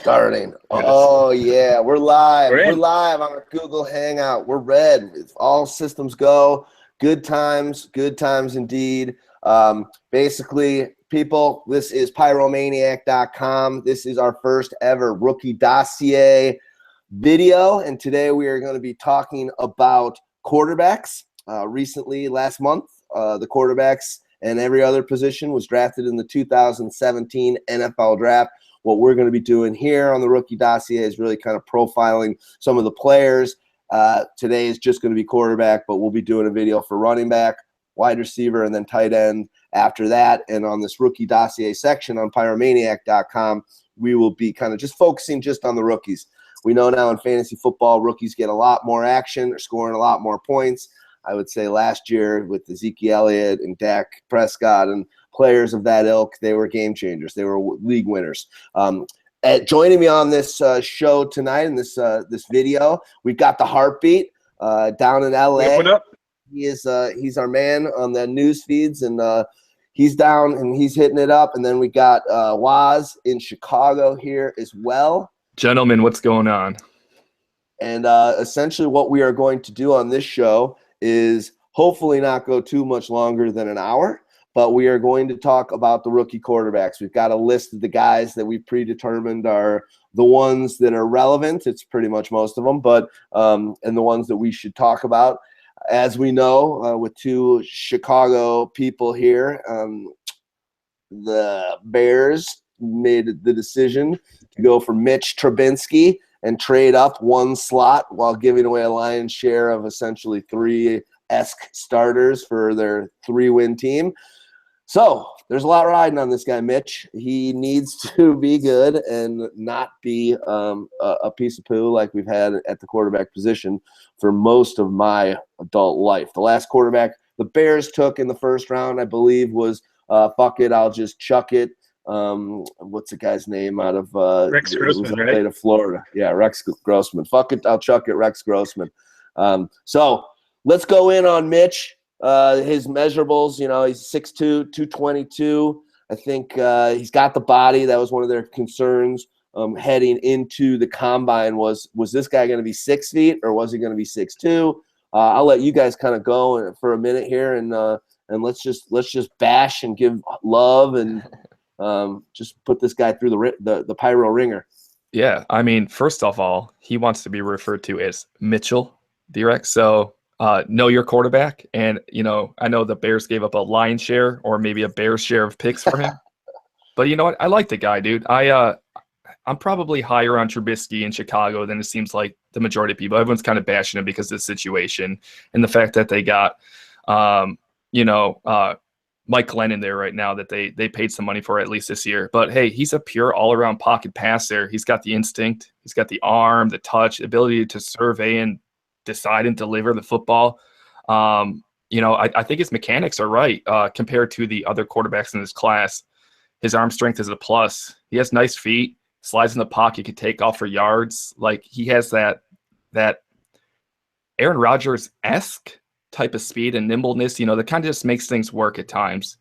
Starting. Oh, yeah. We're live. We're We're live on our Google Hangout. We're red. All systems go. Good times indeed. Basically, people, this is Pyromaniac.com. This is our first ever rookie dossier video, and today we are going to be talking about quarterbacks. Recently, last month, the quarterbacks and every other position was drafted in the 2017 NFL Draft. What we're going to be doing here on the Rookie Dossier is really kind of profiling some of the players. Today is just going to be quarterback, but we'll be doing a video for running back, wide receiver, and then tight end after that. And on this Rookie Dossier section on Pyromaniac.com, we will be kind of just focusing just on the rookies. We know now in fantasy football, rookies get a lot more action. They're scoring a lot more points. I would say last year with Ezekiel Elliott and Dak Prescott and players of that ilk, they were game changers. They were league winners. Joining me on this show tonight in this video, we've got the Hartbeat down in LA. What up? He's our man on the news feeds, and he's down and he's hitting it up. And then we got Waz in Chicago here as well. Gentlemen, what's going on? And essentially what we are going to do on this show is hopefully not go too much longer than an hour, but we are going to talk about the rookie quarterbacks. We've got a list of the guys that we predetermined are the ones that are relevant. It's pretty much most of them, but and the ones that we should talk about. As we know, with two Chicago people here, the Bears made the decision to go for Mitch Trubisky and trade up one slot while giving away a lion's share of essentially three-esque starters for their 3-win team. So there's a lot riding on this guy, Mitch. He needs to be good and not be a piece of poo like we've had at the quarterback position for most of my adult life. The last quarterback the Bears took in the first round, I believe, was fuck it, I'll just chuck it. What's the guy's name out of Rex Grossman, right? State of Florida. Yeah, Rex Grossman. Fuck it, I'll chuck it, Rex Grossman. So let's go in on Mitch. His measurables, you know, he's 6'2", 222. I think he's got the body. That was one of their concerns heading into the combine was this guy going to be 6 feet or was he going to be 6'2"? I'll let you guys kind of go for a minute here and let's just bash and give love and just put this guy through the Pyro ringer. Yeah, I mean, first of all, he wants to be referred to as Mitchell Direct. So know your quarterback. And, you know, I know the Bears gave up a lion's share or maybe a Bears share of picks for him. But you know what? I like the guy, dude. I'm probably higher on Trubisky in Chicago than it seems like the majority of people. Everyone's kind of bashing him because of the situation and the fact that they got, Mike Glennon there right now that they paid some money for at least this year. But, hey, he's a pure all-around pocket passer. He's got the instinct. He's got the arm, the touch, ability to survey and decide and deliver the football. I think his mechanics are right compared to the other quarterbacks in this class. His arm strength is a plus. He has nice feet, slides in the pocket, could take off for yards. Like, he has that Aaron Rodgers-esque type of speed and nimbleness, you know, that kind of just makes things work at times.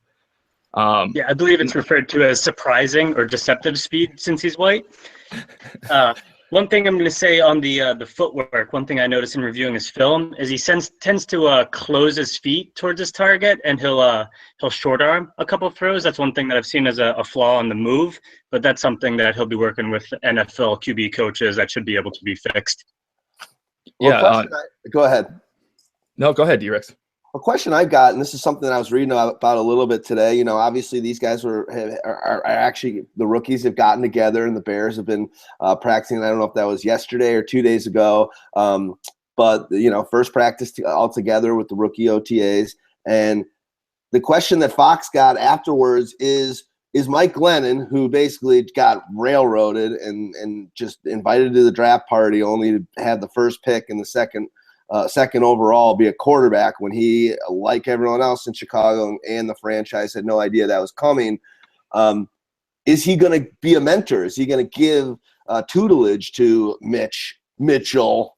Yeah, I believe it's referred to as surprising or deceptive speed since he's white. One thing I'm going to say on the footwork, one thing I noticed in reviewing his film is he tends to close his feet towards his target, and he'll short arm a couple of throws. That's one thing that I've seen as a flaw on the move, but that's something that he'll be working with NFL QB coaches that should be able to be fixed. Well, go ahead. No, go ahead, D-Rex. A question I got, and this is something I was reading about a little bit today. You know, obviously these guys are actually the rookies have gotten together, and the Bears have been practicing. I don't know if that was yesterday or 2 days ago, but you know, first practice all together with the rookie OTAs. And the question that Fox got afterwards is Mike Glennon, who basically got railroaded and just invited to the draft party, only to have the first pick and the second overall be a quarterback when he, like everyone else in Chicago and the franchise, had no idea that was coming. Is he going to be a mentor? Is he going to give tutelage to Mitchell?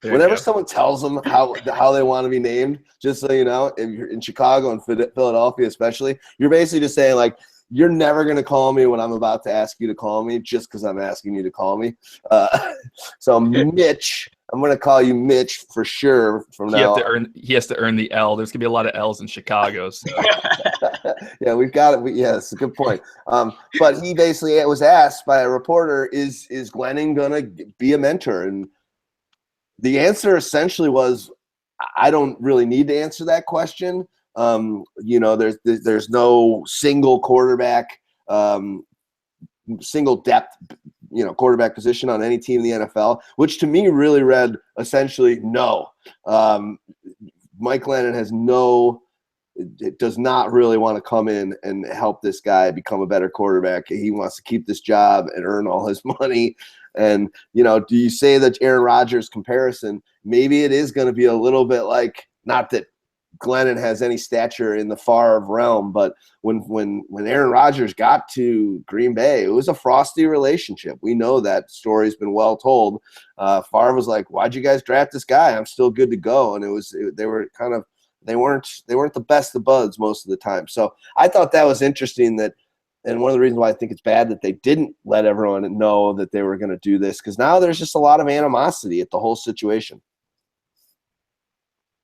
Whenever someone tells them how they want to be named, just so you know, if you're in Chicago and Philadelphia especially, you're basically just saying, like, you're never going to call me when I'm about to ask you to call me just because I'm asking you to call me. So Mitch, I'm going to call you Mitch for sure from now on. He has to earn the L. There's going to be a lot of L's in Chicago. So. Yeah, we've got it. Yeah, that's a good point. But he basically was asked by a reporter, is Glennon going to be a mentor? And the answer essentially was, I don't really need to answer that question. There's no single quarterback, single depth, quarterback position on any team in the NFL, which to me really read essentially no. Mike Glennon does not really want to come in and help this guy become a better quarterback. He wants to keep this job and earn all his money. And, do you say that Aaron Rodgers comparison, maybe it is going to be a little bit like, not that Glennon has any stature in the far realm, but when Aaron Rodgers got to Green Bay, it was a frosty relationship. We know that story's been well told. Favre was like, "Why'd you guys draft this guy? I'm still good to go." And they weren't the best of buds most of the time. So I thought that was interesting, and one of the reasons why I think it's bad that they didn't let everyone know that they were going to do this, because now there's just a lot of animosity at the whole situation.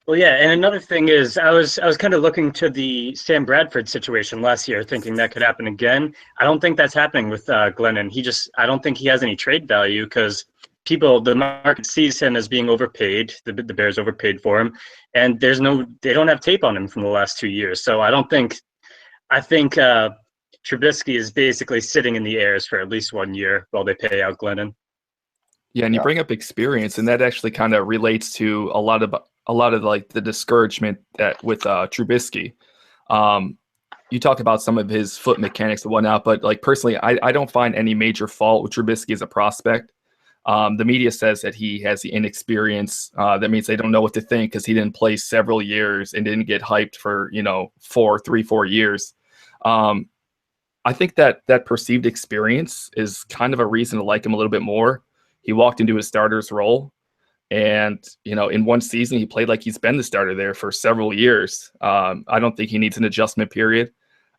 Well, yeah, and another thing is I was kind of looking to the Sam Bradford situation last year, thinking that could happen again. I don't think that's happening with Glennon. I don't think he has any trade value because the market sees him as being overpaid. The Bears overpaid for him, and they don't have tape on him from the last 2 years. So I think Trubisky is basically sitting in the airs for at least 1 year while they pay out Glennon. Yeah, and you bring up experience, and that actually kind of relates to a lot of like the discouragement with Trubisky. You talk about some of his foot mechanics and whatnot, but like personally, I don't find any major fault with Trubisky as a prospect. The media says that he has the inexperience. That means they don't know what to think because he didn't play several years and didn't get hyped for 4 years. I think that perceived experience is kind of a reason to like him a little bit more. He walked into his starter's role, and in one season he played like he's been the starter there for several years. I don't think he needs an adjustment period.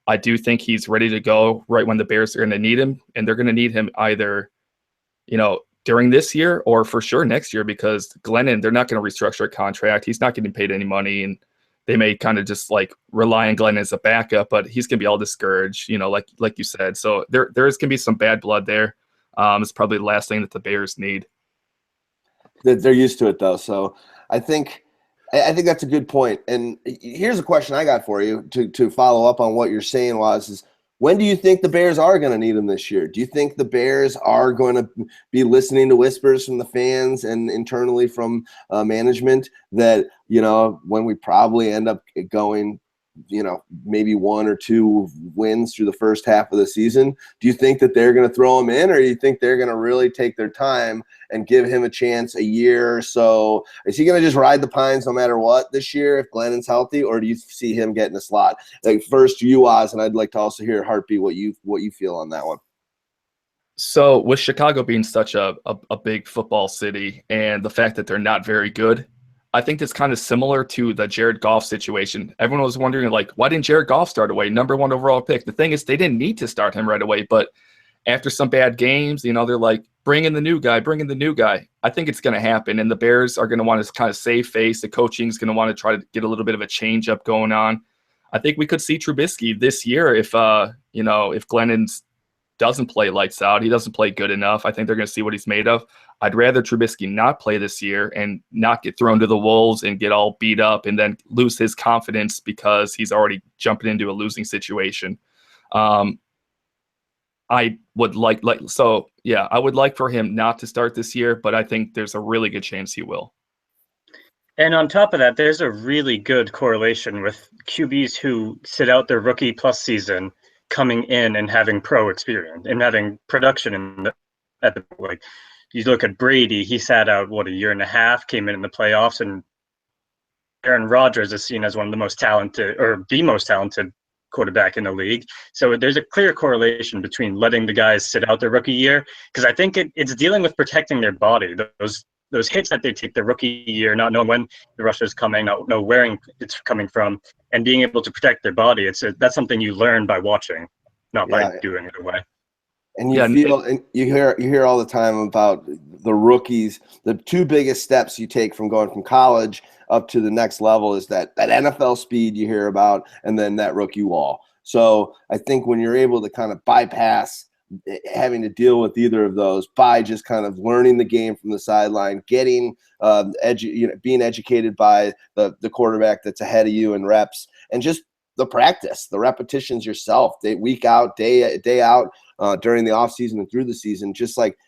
I do think he's ready to go right when the Bears are going to need him, and they're going to need him either during this year or for sure next year, because Glennon, they're not going to restructure a contract. He's not getting paid any money, and they may kind of just like rely on Glennon as a backup, but he's going to be all discouraged, like you said. So there is going to be some bad blood there. It's probably the last thing that the Bears need. They're used to it though. So I think that's a good point. And here's a question I got for you to follow up on what you're saying is when do you think the Bears are going to need him this year? Do you think the Bears are going to be listening to whispers from the fans and internally from management that, when we probably end up going, maybe 1 or 2 wins through the first half of the season, do you think that they're going to throw him in, or do you think they're going to really take their time and give him a chance a year or so? Is he going to just ride the pines no matter what this year if Glennon's healthy, or do you see him getting a slot? Like, first you, Oz, and I'd like to also hear Hartbeat what you feel on that one. So with Chicago being such a big football city and the fact that they're not very good, I think that's kind of similar to the Jared Goff situation. Everyone was wondering, like, why didn't Jared Goff start away? Number 1 overall pick. The thing is, they didn't need to start him right away. But after some bad games, they're like, bring in the new guy. I think it's going to happen. And the Bears are going to want to kind of save face. The coaching is going to want to try to get a little bit of a change up going on. I think we could see Trubisky this year if Glennon doesn't play lights out. He doesn't play good enough. I think they're going to see what he's made of. I'd rather Trubisky not play this year and not get thrown to the wolves and get all beat up and then lose his confidence because he's already jumping into a losing situation. I would like for him not to start this year, but I think there's a really good chance he will. And on top of that, there's a really good correlation with QBs who sit out their rookie plus season coming in and having pro experience and having production like you look at Brady, he sat out a year and a half, came in the playoffs, and Aaron Rodgers is seen as one of the most talented or the most talented quarterback in the league. So there's a clear correlation between letting the guys sit out their rookie year, because I think it's dealing with protecting their body. Those hits that they take their rookie year, not knowing when the rush is coming, not knowing where it's coming from, and being able to protect their body. That's something you learn by watching, not by doing it away. And you hear all the time about the rookies. The two biggest steps you take from going from college up to the next level is that NFL speed you hear about, and then that rookie wall. So I think when you're able to kind of bypass having to deal with either of those by just kind of learning the game from the sideline, getting being educated by the quarterback that's ahead of you in reps, and just the practice, the repetitions yourself, week out, day out, during the off season and through the season, just like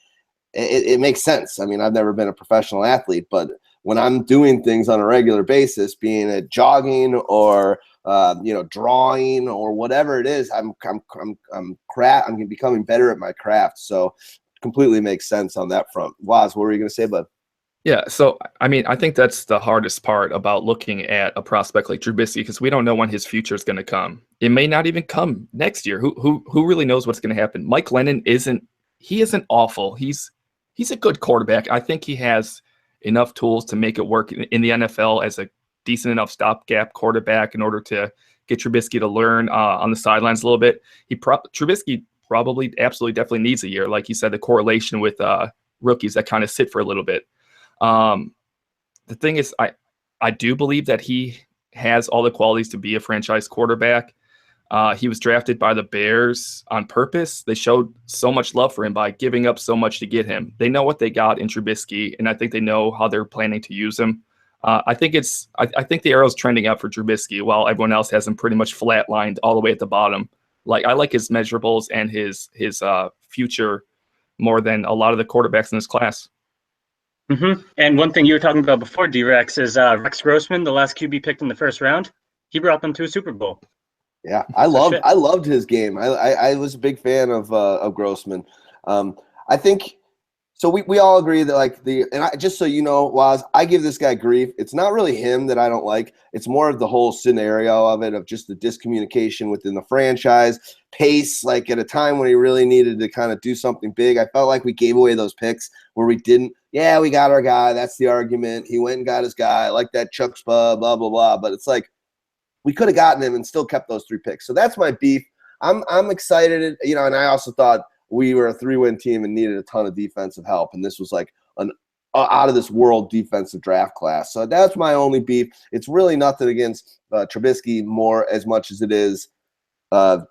it makes sense. I mean, I've never been a professional athlete, but when I'm doing things on a regular basis, being it jogging or drawing or whatever it is, I'm becoming better at my craft. So completely makes sense on that front. Waz, what were you going to say, bud? Yeah, so I mean, I think that's the hardest part about looking at a prospect like Trubisky, because we don't know when his future is going to come. It may not even come next year. Who really knows what's going to happen? Mike Lennon isn't awful. He's a good quarterback. I think he has enough tools to make it work in the NFL as a decent enough stopgap quarterback in order to get Trubisky to learn on the sidelines a little bit. Trubisky probably absolutely definitely needs a year, like you said, the correlation with rookies that kind of sit for a little bit. The thing is, I do believe that he has all the qualities to be a franchise quarterback. He was drafted by the Bears on purpose. They showed so much love for him by giving up so much to get him. They know what they got in Trubisky, and I think they know how they're planning to use him. I think the arrow's trending up for Trubisky, while everyone else has him pretty much flatlined all the way at the bottom. Like, I like his measurables and his future more than a lot of the quarterbacks in this class. Mm-hmm. And one thing you were talking about before, D-Rex, is Rex Grossman, the last QB picked in the first round. He brought them to a Super Bowl. Yeah, I loved his game. I was a big fan of Grossman. I think so. We all agree that just so you know, Waz, I give this guy grief. It's not really him that I don't like. It's more of the whole scenario of it, of just the discommunication within the franchise, pace, like at a time when he really needed to kind of do something big. I felt like we gave away those picks where we didn't. Yeah, we got our guy. That's the argument. He went and got his guy. I like that Chuck Spud, blah, blah, blah. But it's like we could have gotten him and still kept those 3 picks. So that's my beef. I'm excited, and I also thought we were a 3-win team and needed a ton of defensive help. And this was like an out of this world defensive draft class. So that's my only beef. It's really nothing against Trubisky as much as it is probably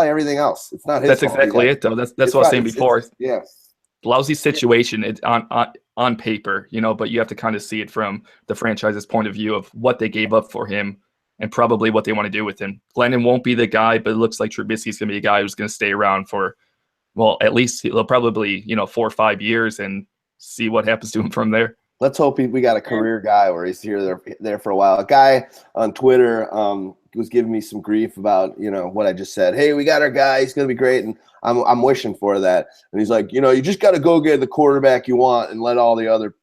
everything else. It's not his That's fault. exactly it, though. That's what I was saying before. Yeah. Lousy situation on paper, but you have to kind of see it from the franchise's point of view of what they gave up for him and probably what they want to do with him. Glennon won't be the guy, but it looks like Trubisky's going to be a guy who's going to stay around for, well, at least he'll probably 4 or 5 years and see what happens to him from there. Let's hope we got a career guy where he's there for a while. A guy on Twitter was giving me some grief about what I just said. Hey, we got our guy. He's gonna be great, and I'm wishing for that. And he's like, you just got to go get the quarterback you want and let all the other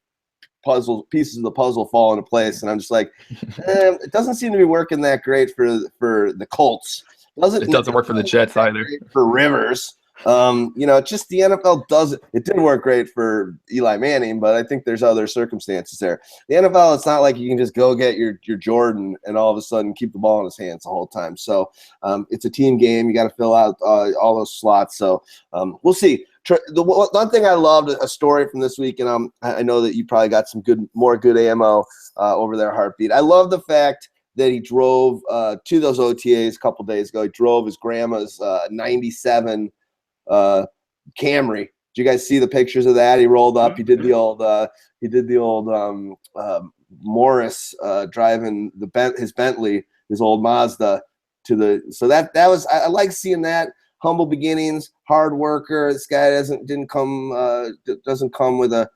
pieces of the puzzle fall into place. And I'm just like, it doesn't seem to be working that great for the Colts. It doesn't work for the Jets either. For Rivers. Just the NFL doesn't. It didn't work great for Eli Manning, but I think there's other circumstances there. The NFL, it's not like you can just go get your Jordan and all of a sudden keep the ball in his hands the whole time. So it's a team game. You got to fill out all those slots. So we'll see. The one thing I loved, a story from this week, and I know that you probably got some more good ammo over there, Hartbeat. I love the fact that he drove to those OTAs a couple days ago. He drove his grandma's 97 Camry. Did you guys see the pictures of that? He rolled up. He did the old Morris driving his Bentley, his old Mazda so that was, I like seeing that. Humble beginnings, hard worker. This guy doesn't come with a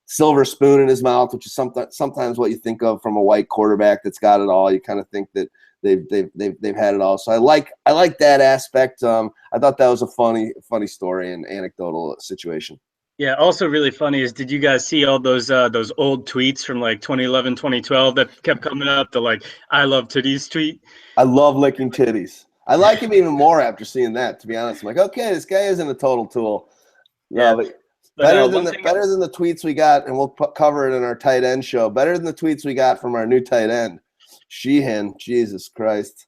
silver spoon in his mouth, which is sometimes what you think of from a white quarterback that's got it all. You kind of think that they've had it all. So I like that aspect. I thought that was a funny story and anecdotal situation. Yeah. Also really funny is, did you guys see all those old tweets from like 2011, 2012 that kept coming up? The like, I love titties tweet. I love licking titties. I like him even more after seeing that, to be honest. I'm like, okay, this guy isn't a total tool. Yeah. Better than the tweets we got, and we'll cover it in our tight end show. Better than the tweets we got from our new tight end, Sheehan. Jesus Christ.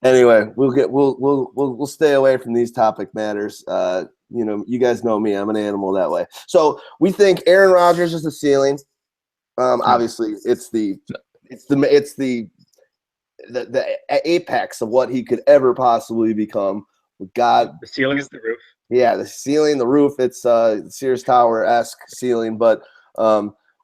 Anyway, we'll stay away from these topic matters. You guys know me; I'm an animal that way. So we think Aaron Rodgers is the ceiling. Obviously, it's the apex of what he could ever possibly become. God, the ceiling is the roof. Yeah, the ceiling, the roof. It's Sears Tower-esque ceiling. But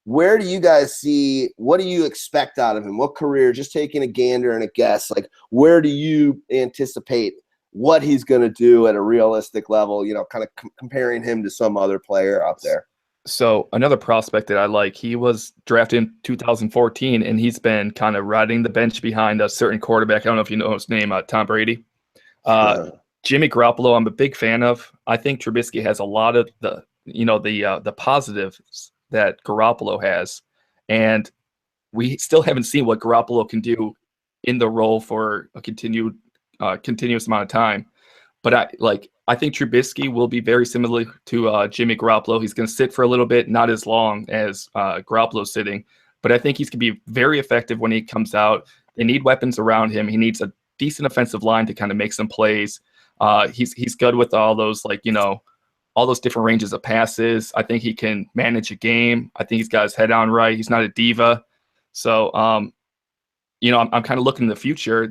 where do you guys see? What do you expect out of him? What career? Just taking a gander and a guess. Like, where do you anticipate what he's going to do at a realistic level? Kind of comparing him to some other player out there. So another prospect that I like, he was drafted in 2014, and he's been kind of riding the bench behind a certain quarterback. I don't know if you know his name, Tom Brady. Jimmy Garoppolo, I'm a big fan of. I think Trubisky has a lot of the positives that Garoppolo has, and we still haven't seen what Garoppolo can do in the role for a continuous amount of time. But I think Trubisky will be very similar to Jimmy Garoppolo. He's going to sit for a little bit, not as long as Garoppolo's sitting, but I think he's going to be very effective when he comes out. They need weapons around him. He needs a decent offensive line to kind of make some plays. He's good with all those all those different ranges of passes. I think he can manage a game. I think he's got his head on right. He's not a diva. So I'm kind of looking in the future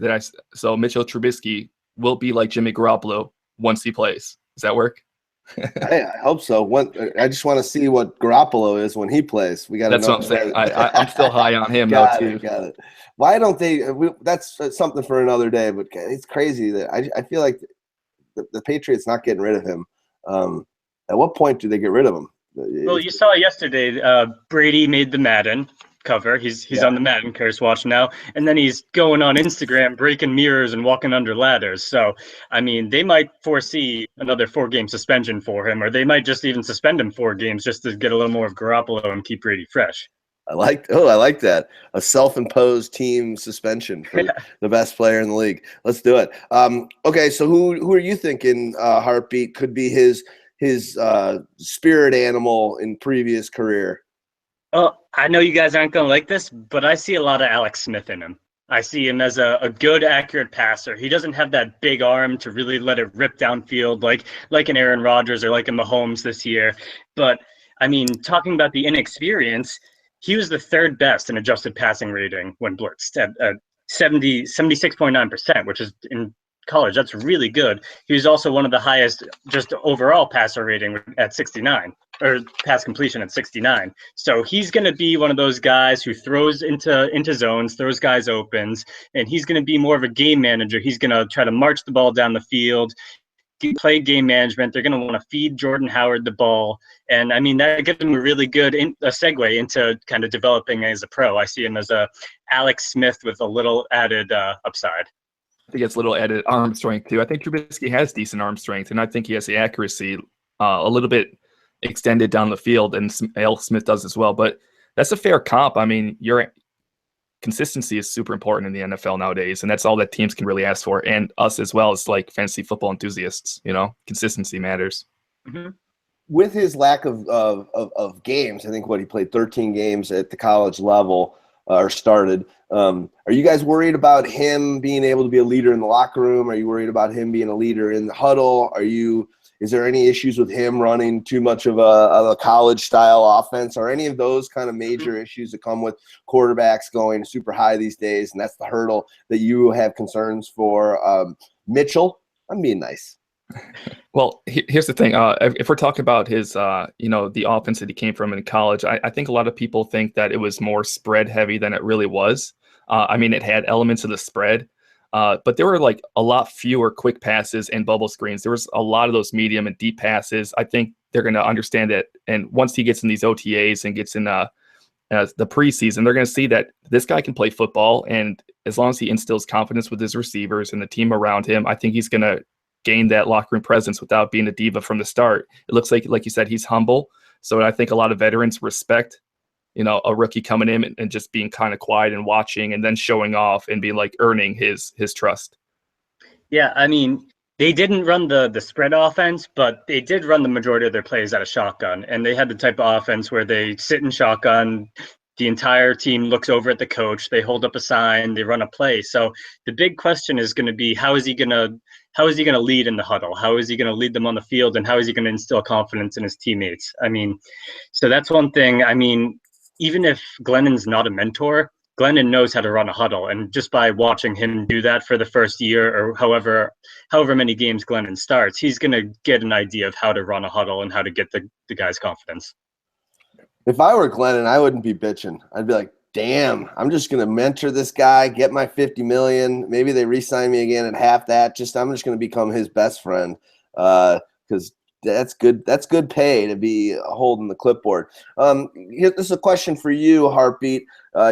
so Mitchell Trubisky will be like Jimmy Garoppolo once he plays. Does that work? I hope so. I just want to see what Garoppolo is when he plays. We got. That's what I'm saying. I'm still high on him got though it, too. Got it. Why don't they? That's something for another day. But it's crazy that I feel like the Patriots not getting rid of him. At what point do they get rid of him? Well, you saw yesterday, Brady made the Madden cover. He's on the Madden curse watch now, and then he's going on Instagram breaking mirrors and walking under ladders. So I mean, they might foresee another 4-game suspension for him, or they might just even suspend him 4 games just to get a little more of Garoppolo and keep Brady fresh. I like that. A self-imposed team suspension for the best player in the league. Let's do it. Okay, so who are you thinking Hartbeat could be his spirit animal in previous career? Oh, I know you guys aren't going to like this, but I see a lot of Alex Smith in him. I see him as a good, accurate passer. He doesn't have that big arm to really let it rip downfield like an Aaron Rodgers or like a Mahomes this year. But, I mean, talking about the inexperience, he was the 3rd best in adjusted passing rating when blitzed at 76.9%, which is in college. That's really good. He was also one of the highest just overall passer rating at 69, or pass completion at 69. So he's going to be one of those guys who throws into zones, throws guys opens, and he's going to be more of a game manager. He's going to try to march the ball down the field, play game management. They're going to want to feed Jordan Howard the ball. And I mean, that gives him a really good a segue into kind of developing as a pro. I see him as a Alex Smith with a little added upside. I think it's a little added arm strength too. I think Trubisky has decent arm strength, and I think he has the accuracy a little bit extended down the field, and Alex Smith does as well. But that's a fair comp. I mean, your consistency is super important in the NFL nowadays, and that's all that teams can really ask for, and us as well as like fantasy football enthusiasts. Consistency matters. Mm-hmm. With his lack of games, I think he played 13 games at the college level or started. Are you guys worried about him being able to be a leader in the locker room? Are you worried about him being a leader in the huddle? Is there any issues with him running too much of a college style offense, or any of those kind of major issues that come with quarterbacks going super high these days? And that's the hurdle that you have concerns for. Mitchell, I'm being nice. Well, here's the thing. If we're talking about his, the offense that he came from in college, I think a lot of people think that it was more spread heavy than it really was. I mean, it had elements of the spread, but there were like a lot fewer quick passes and bubble screens. There was a lot of those medium and deep passes. I think they're going to understand it. And once he gets in these OTAs and gets in the preseason, they're going to see that this guy can play football. And as long as he instills confidence with his receivers and the team around him, I think he's going to gain that locker room presence without being a diva from the start. It looks like you said, he's humble. So I think a lot of veterans respect, a rookie coming in and just being kind of quiet and watching and then showing off and being like earning his trust. Yeah, I mean, they didn't run the spread offense, but they did run the majority of their plays out of shotgun. And they had the type of offense where they sit in shotgun, the entire team looks over at the coach. They hold up a sign. They run a play. So the big question is going to be, how is he going to lead in the huddle? How is he going to lead them on the field? And how is he going to instill confidence in his teammates? I mean, so that's one thing. I mean, even if Glennon's not a mentor, Glennon knows how to run a huddle. And just by watching him do that for the first year or however many games Glennon starts, he's going to get an idea of how to run a huddle and how to get the guys' confidence. If I were Glennon, I wouldn't be bitching. I'd be like, damn, I'm just going to mentor this guy, get my $50 million. Maybe they re-sign me again at half that. I'm just going to become his best friend because that's good. That's good pay to be holding the clipboard. This is a question for you, Hartbeat.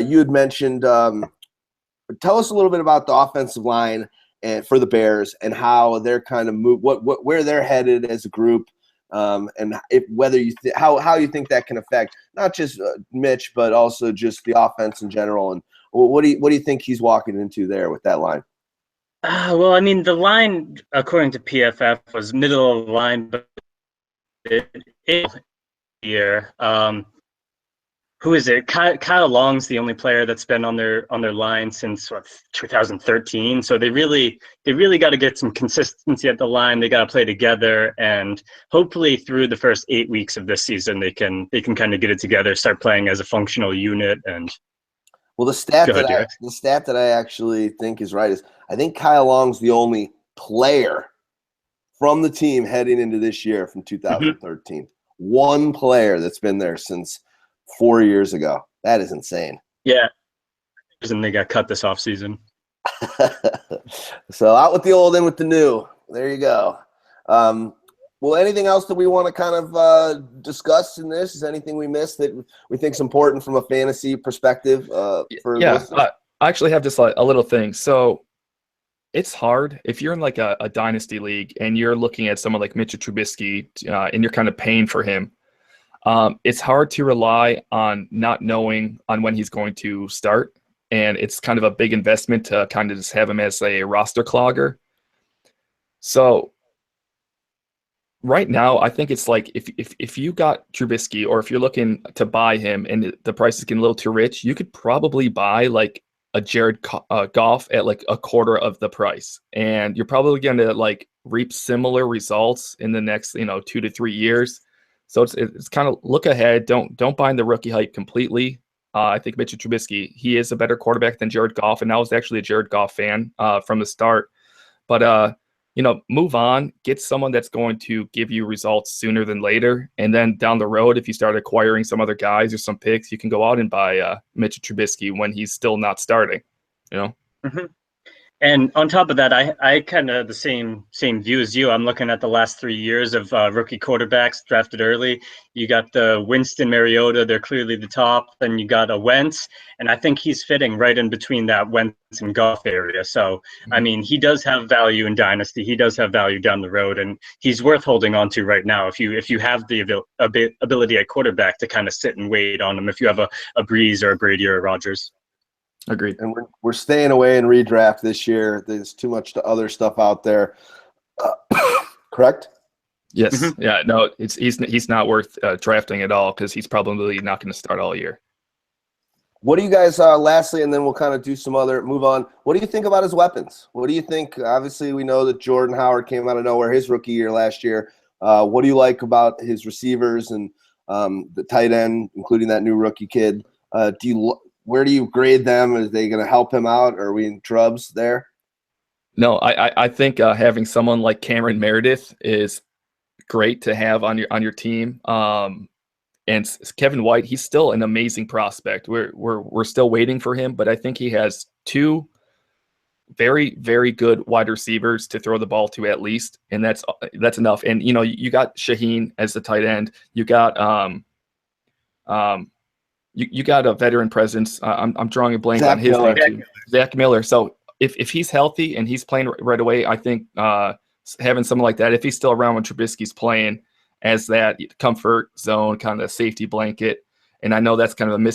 You had mentioned, tell us a little bit about the offensive line and for the Bears and how they're kind of where they're headed as a group. And how you think that can affect not just Mitch, but also just the offense in general. And what do you think he's walking into there with that line? Well, I mean, the line, according to PFF, was middle of the line, but here. Who is it? Kyle Long's the only player that's been on their line since 2013. So they really got to get some consistency at the line. They got to play together, and hopefully through the first 8 weeks of this season, they can kind of get it together, start playing as a functional unit. And well, the stat that I actually think is right is I think Kyle Long's the only player from the team heading into this year from 2013. Mm-hmm. One player that's been there since 4 years ago. That is insane. Yeah. And they got cut this offseason. So out with the old, in with the new. There you go. Well, anything else that we want to kind of discuss in this? Is anything we missed that we think is important from a fantasy perspective? I actually have just a little thing. So it's hard if you're in like a dynasty league and you're looking at someone like Mitchell Trubisky and you're kind of paying for him. It's hard to rely on not knowing on when he's going to start, and it's kind of a big investment to kind of just have him as a roster clogger. So right now, I think it's like if you got Trubisky or if you're looking to buy him and the price is getting a little too rich, you could probably buy like a Jared Goff at like a quarter of the price, and you're probably going to like reap similar results in the next 2 to 3 years. So it's kind of look ahead. Don't buy the rookie hype completely. I think Mitchell Trubisky, he is a better quarterback than Jared Goff, and I was actually a Jared Goff fan from the start. But move on, get someone that's going to give you results sooner than later, and then down the road, if you start acquiring some other guys or some picks, you can go out and buy Mitchell Trubisky when he's still not starting. Mm-hmm. And on top of that, I kind of the same view as you. I'm looking at the last 3 years of rookie quarterbacks drafted early. You got the Winston, Mariota, they're clearly the top. Then you got a Wentz, and I think he's fitting right in between that Wentz and Goff area. So, I mean, he does have value in Dynasty. He does have value down the road, and he's worth holding on to right now. If you have the ability at quarterback to kind of sit and wait on him, if you have a Breeze or a Brady or a Rodgers. Agreed. And we're staying away in redraft this year. There's too much other stuff out there. Correct? Yes. Mm-hmm. Yeah. No, he's not worth drafting at all because he's probably not going to start all year. What do you guys lastly, and then we'll kind of do some other move on. What do you think about his weapons? What do you think? Obviously, we know that Jordan Howard came out of nowhere his rookie year last year. What do you like about his receivers and the tight end, including that new rookie kid? Where do you grade them? Are they going to help him out? Or are we in trubs there? No, I think having someone like Cameron Meredith is great to have on your team. And Kevin White, he's still an amazing prospect. We're still waiting for him, but I think he has two very, very good wide receivers to throw the ball to at least, and that's enough. And you got Shaheen as the tight end. You got You got a veteran presence. I'm drawing a blank on his name too. Zach Miller. So if he's healthy and he's playing right away, I think having someone like that, if he's still around when Trubisky's playing, as that comfort zone, kind of safety blanket. And I know that's kind of a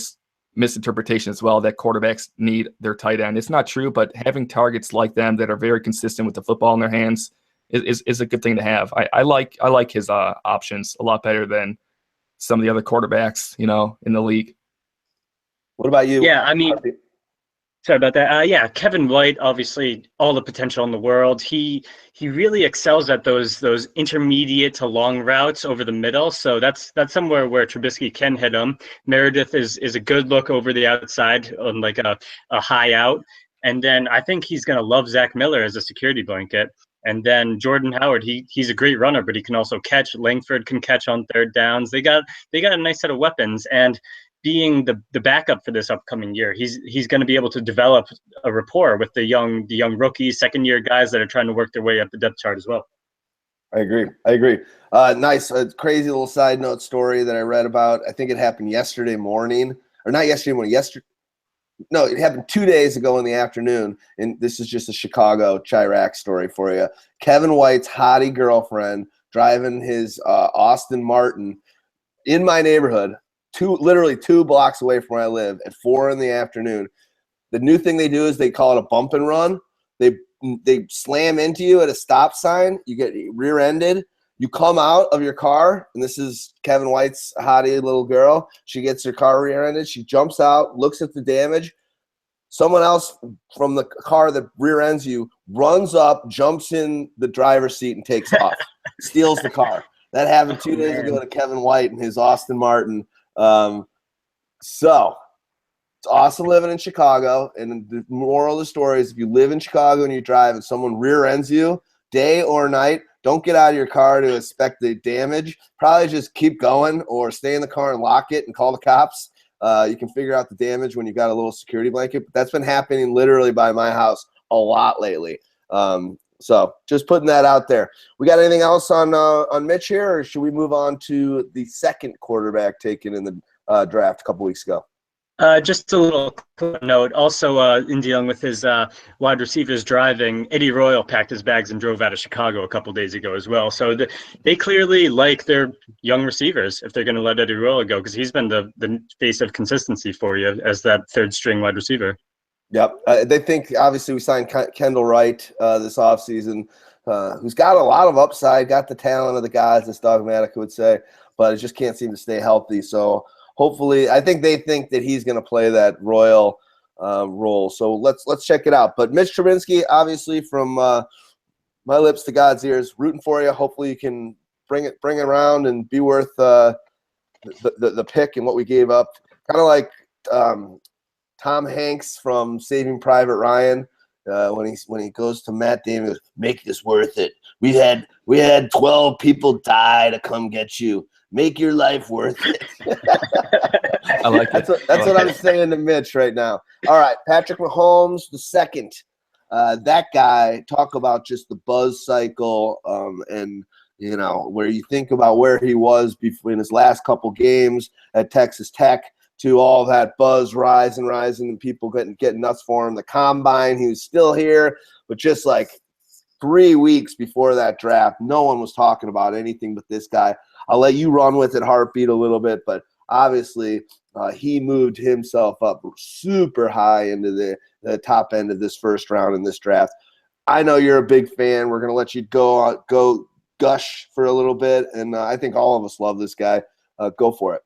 misinterpretation as well, that quarterbacks need their tight end. It's not true, but having targets like them that are very consistent with the football in their hands is a good thing to have. I like his options a lot better than some of the other quarterbacks, in the league. What about you? Yeah, I mean, sorry about that. Yeah, Kevin White, obviously, all the potential in the world. He really excels at those intermediate to long routes over the middle. So that's somewhere where Trubisky can hit him. Meredith is a good look over the outside on like a high out. And then I think he's going to love Zach Miller as a security blanket. And then Jordan Howard, he's a great runner, but he can also catch. Langford can catch on third downs. They got a nice set of weapons. And being the backup for this upcoming year, he's going to be able to develop a rapport with the young rookies, second year guys that are trying to work their way up the depth chart as well. I agree. Nice, crazy little side note story that I read about. I think it happened yesterday morning, or not yesterday morning. No, it happened 2 days ago in the afternoon, and this is just a Chicago Chirac story for you. Kevin White's hottie girlfriend driving his Austin Martin in my neighborhood, literally 2 blocks away from where I live, at 4 in the afternoon. The new thing they do is they call it a bump and run. They slam into you at a stop sign. You get rear-ended. You come out of your car, and this is Kevin White's hottie little girl. She gets her car rear-ended. She jumps out, looks at the damage. Someone else from the car that rear-ends you runs up, jumps in the driver's seat, and takes off. Steals the car. That happened 2 days ago to Kevin White and his Austin Martin. So it's awesome living in Chicago. And the moral of the story is, if you live in Chicago and you drive and someone rear-ends you, day or night, don't get out of your car to inspect the damage. Probably just keep going, or stay in the car and lock it and call the cops. You can figure out the damage when you got a little security blanket. But that's been happening literally by my house a lot lately. So just putting that out there. We got anything else on Mitch here, or should we move on to the second quarterback taken in the draft a couple weeks ago? Just a little note. Also, in dealing with his wide receivers driving, Eddie Royal packed his bags and drove out of Chicago a couple days ago as well. So they clearly like their young receivers if they're going to let Eddie Royal go, because he's been the face of consistency for you as that third string wide receiver. Yep. They think, obviously, we signed Kendall Wright this offseason, who's got a lot of upside, got the talent of the guys, as Dogmatic would say, but it just can't seem to stay healthy. So hopefully, I think they think that he's going to play that Royal role. So let's check it out. But Mitch Trubinsky, obviously, from my lips to God's ears, rooting for you. Hopefully you can bring it around and be worth the pick and what we gave up. Kind of like Tom Hanks from Saving Private Ryan, when he goes to Matt Damon, he goes, "Make this worth it. We had 12 people die to come get you. Make your life worth it." I like it. That's what I'm saying to Mitch right now. All right, Patrick Mahomes the second. That guy, talk about just the buzz cycle, and where you think about where he was in his last couple games at Texas Tech, to all that buzz rising, and people getting nuts for him. The combine, he was still here, but just like 3 weeks before that draft, no one was talking about anything but this guy. I'll let you run with it, Hartbeat, a little bit, but obviously he moved himself up super high into the top end of this first round in this draft. I know you're a big fan. We're going to let you go gush for a little bit, and I think all of us love this guy. Go for it.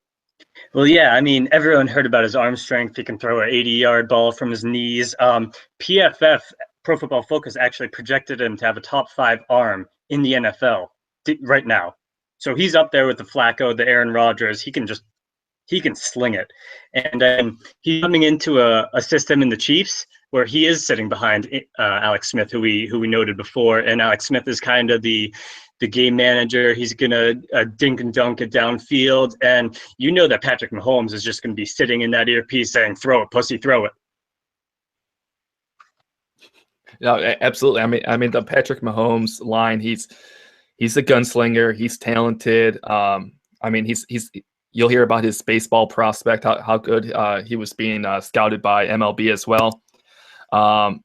Well, yeah, I mean, everyone heard about his arm strength. He can throw an 80-yard ball from his knees. PFF, Pro Football Focus, actually projected him to have a top 5 arm in the NFL right now. So he's up there with the Flacco, the Aaron Rodgers. He can sling it. And he's coming into a system in the Chiefs where he is sitting behind Alex Smith, who we noted before. And Alex Smith is kind of the game manager. He's going to dink and dunk it downfield. And you know that Patrick Mahomes is just going to be sitting in that earpiece saying, "Throw it, pussy, throw it." No, absolutely. I mean, the Patrick Mahomes line, he's a gunslinger. He's talented. I mean, he's you'll hear about his baseball prospect, how good he was being scouted by MLB as well.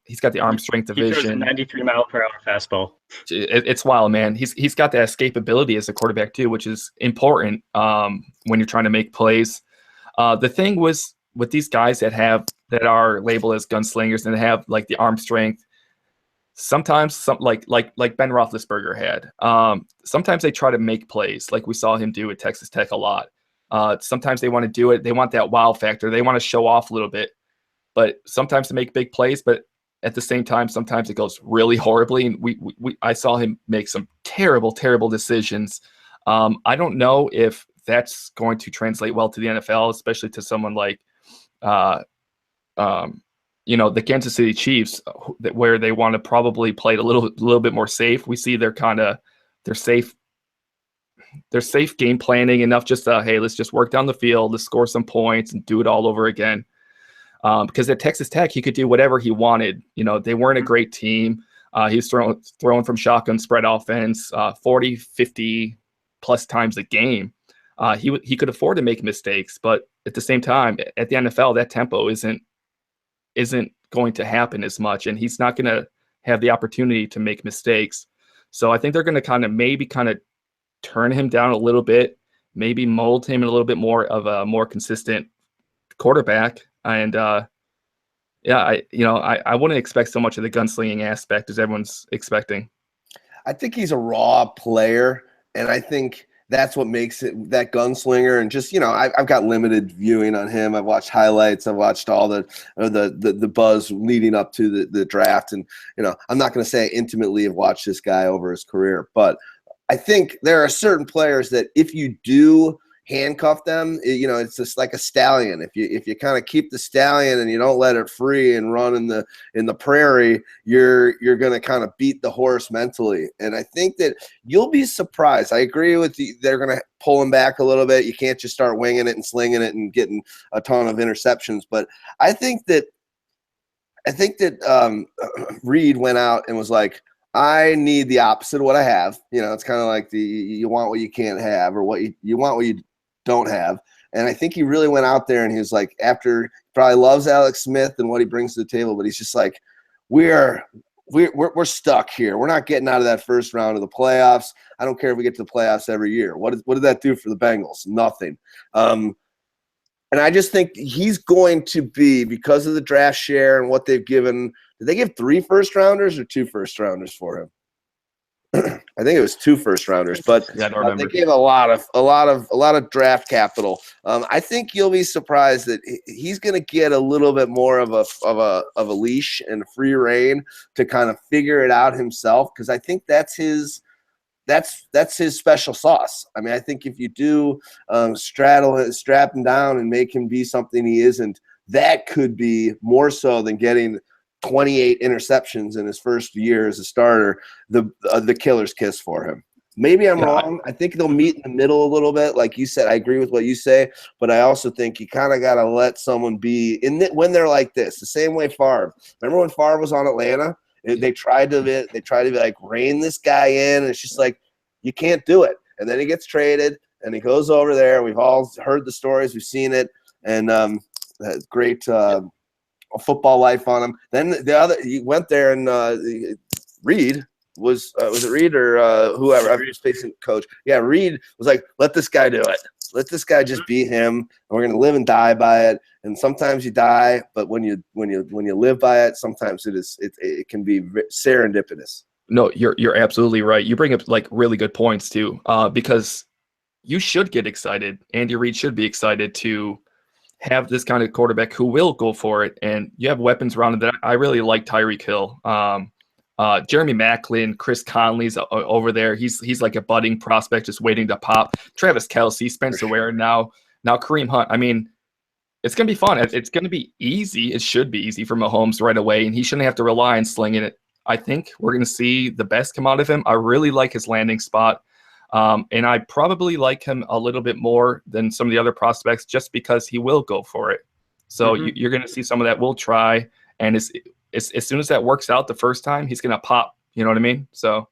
He's got the arm strength division. He throws a 93-mile-per-hour fastball. It's wild, man. He's got that escapability as a quarterback too, which is important when you're trying to make plays. The thing was with these guys that are labeled as gunslingers and have like the arm strength, sometimes like Ben Roethlisberger had. Sometimes they try to make plays, like we saw him do at Texas Tech a lot. Sometimes they want to do it. They want that wow factor. They want to show off a little bit, but sometimes to make big plays. But at the same time, sometimes it goes really horribly. And I saw him make some terrible, terrible decisions. I don't know if that's going to translate well to the NFL, especially to someone like, the Kansas City Chiefs, where they want to probably play it a little bit more safe. We see they're safe game planning enough. Just hey, let's just work down the field, let's score some points, and do it all over again. Because at Texas Tech, he could do whatever he wanted. They weren't a great team. He was throwing from shotgun spread offense 40, 50 plus times a game. He could afford to make mistakes, but at the same time, at the NFL, that tempo isn't going to happen as much, and he's not going to have the opportunity to make mistakes. So I think they're going to kind of turn him down a little bit, maybe mold him in a little bit more of a more consistent quarterback. And I wouldn't expect so much of the gunslinging aspect as everyone's expecting. I think he's a raw player, and I think that's what makes it that gunslinger. And just, I've got limited viewing on him. I've watched highlights. I've watched all the buzz leading up to the draft. And, I'm not going to say I intimately have watched this guy over his career, but I think there are certain players that if you do handcuff them, it's just like a stallion. If you kind of keep the stallion and you don't let it free and run in the prairie, you're going to kind of beat the horse mentally. And I think that you'll be surprised. I agree with you. They're going to pull him back a little bit. You can't just start winging it and slinging it and getting a ton of interceptions. But I think that Reed went out and was like, I need the opposite of what I have. It's kind of like you want what you can't have, or what you want what you don't have. And I think he really went out there and he was like, after probably loves Alex Smith and what he brings to the table, but he's just like, we're stuck here. We're not getting out of that first round of the playoffs. I don't care if we get to the playoffs every year. What did that do for the Bengals? Nothing. And I just think he's going to be, because of the draft share and what they've given. Did they give 3 first-rounders or 2 first-rounders for him? I think it was 2 first-rounders, but yeah, I don't remember. They gave a lot of draft capital. I think you'll be surprised that he's going to get a little bit more of a leash and free rein to kind of figure it out himself, because I think that's his special sauce. I mean, I think if you do strap him down and make him be something he isn't, that could be more so than getting 28 interceptions in his first year as a starter, the killer's kiss for him. Maybe I'm wrong. I think they'll meet in the middle a little bit. Like you said, I agree with what you say, but I also think you kind of got to let someone be when they're like this, the same way Favre. Remember when Favre was on Atlanta? They tried to be like, rein this guy in, and it's just like, you can't do it. And then he gets traded, and he goes over there. We've all heard the stories. We've seen it, and great football life on him. Then he went there, and Reed was it Reed or whoever? I'm just facing coach. Yeah, Reed was like, let this guy do it. Let this guy just be him, and we're gonna live and die by it. And sometimes you die, but when you live by it, sometimes it can be serendipitous. No, you're absolutely right. You bring up like really good points too, because you should get excited. Andy Reid should be excited to have this kind of quarterback who will go for it, and you have weapons around him. That I really like Tyreek Hill, Jeremy Maclin, Chris Conley's over there. He's like a budding prospect just waiting to pop. Travis Kelce, Spencer Ware, now Kareem Hunt. I mean, it's going to be fun. It's going to be easy. It should be easy for Mahomes right away, and he shouldn't have to rely on slinging it. I think we're going to see the best come out of him. I really like his landing spot. And I probably like him a little bit more than some of the other prospects just because he will go for it. So you're going to see some of that. We'll try. And as soon as that works out the first time, he's going to pop. You know what I mean? So,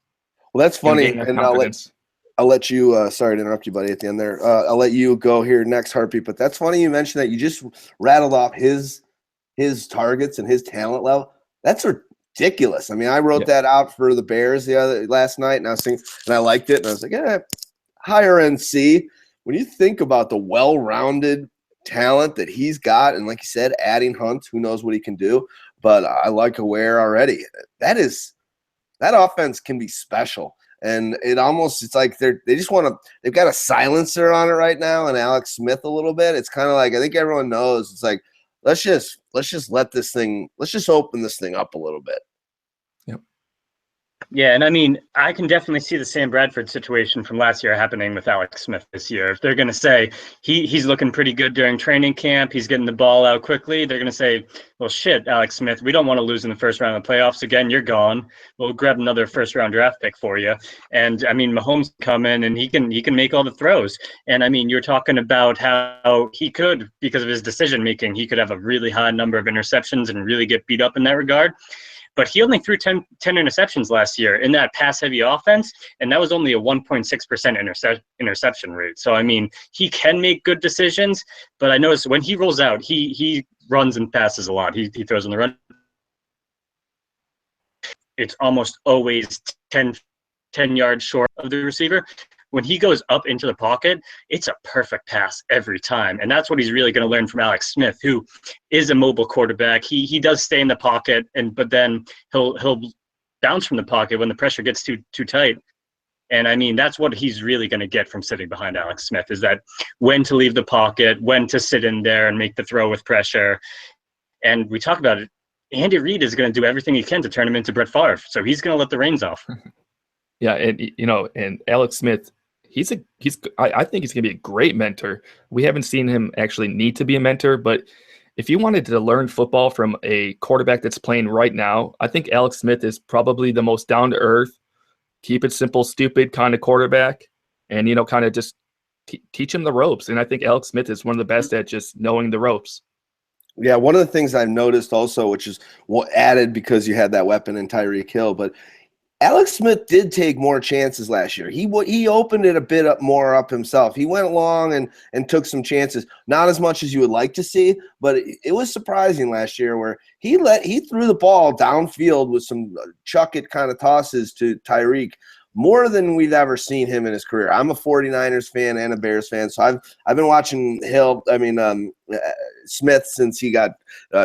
well, that's funny. And I'll let you, sorry to interrupt you, buddy, at the end there. I'll let you go here next, Hartbeat. But that's funny you mentioned that. You just rattled off his targets and his talent level. That's ridiculous. I mean, I wrote that out for the Bears last night, and I liked it, and I was like, higher end C. When you think about the well-rounded talent that he's got, and like you said, adding Hunt, who knows what he can do, but I like Ware already. That offense can be special. And it's like they just want to. They've got a silencer on it right now, and Alex Smith a little bit. It's kind of like I think everyone knows. It's like let's just let this thing. Let's just open this thing up a little bit. Yep. Yeah, and I mean, I can definitely see the Sam Bradford situation from last year happening with Alex Smith this year. If they're going to say he's looking pretty good during training camp, he's getting the ball out quickly, they're going to say, well, shit, Alex Smith, we don't want to lose in the first round of the playoffs. Again, you're gone. We'll grab another first-round draft pick for you. And, I mean, Mahomes come in, and he can make all the throws. And, I mean, you're talking about how he could, because of his decision-making, he could have a really high number of interceptions and really get beat up in that regard. But he only threw 10 interceptions last year in that pass-heavy offense, and that was only a 1.6% interception rate. So, I mean, he can make good decisions, but I noticed when he rolls out, he runs and passes a lot. He throws on the run. It's almost always 10 yards short of the receiver. When he goes up into the pocket, it's a perfect pass every time. And that's what he's really going to learn from Alex Smith, who is a mobile quarterback. He does stay in the pocket, but then he'll bounce from the pocket when the pressure gets too tight. And I mean, that's what he's really going to get from sitting behind Alex Smith, is that when to leave the pocket, when to sit in there and make the throw with pressure. And we talk about it. Andy Reid is going to do everything he can to turn him into Brett Favre. So he's going to let the reins off. Yeah. And, and Alex Smith, I think he's going to be a great mentor. We haven't seen him actually need to be a mentor, but if you wanted to learn football from a quarterback that's playing right now, I think Alex Smith is probably the most down to earth, keep it simple, stupid kind of quarterback, and, kind of just teach him the ropes. And I think Alex Smith is one of the best at just knowing the ropes. Yeah, one of the things I've noticed also, which is added because you had that weapon in Tyreek Hill, but Alex Smith did take more chances last year. He opened it a bit more up himself. He went long and took some chances. Not as much as you would like to see, but it was surprising last year where he threw the ball downfield with some chuck it kind of tosses to Tyreek more than we've ever seen him in his career. I'm a 49ers fan and a Bears fan, so I've been watching Smith since he got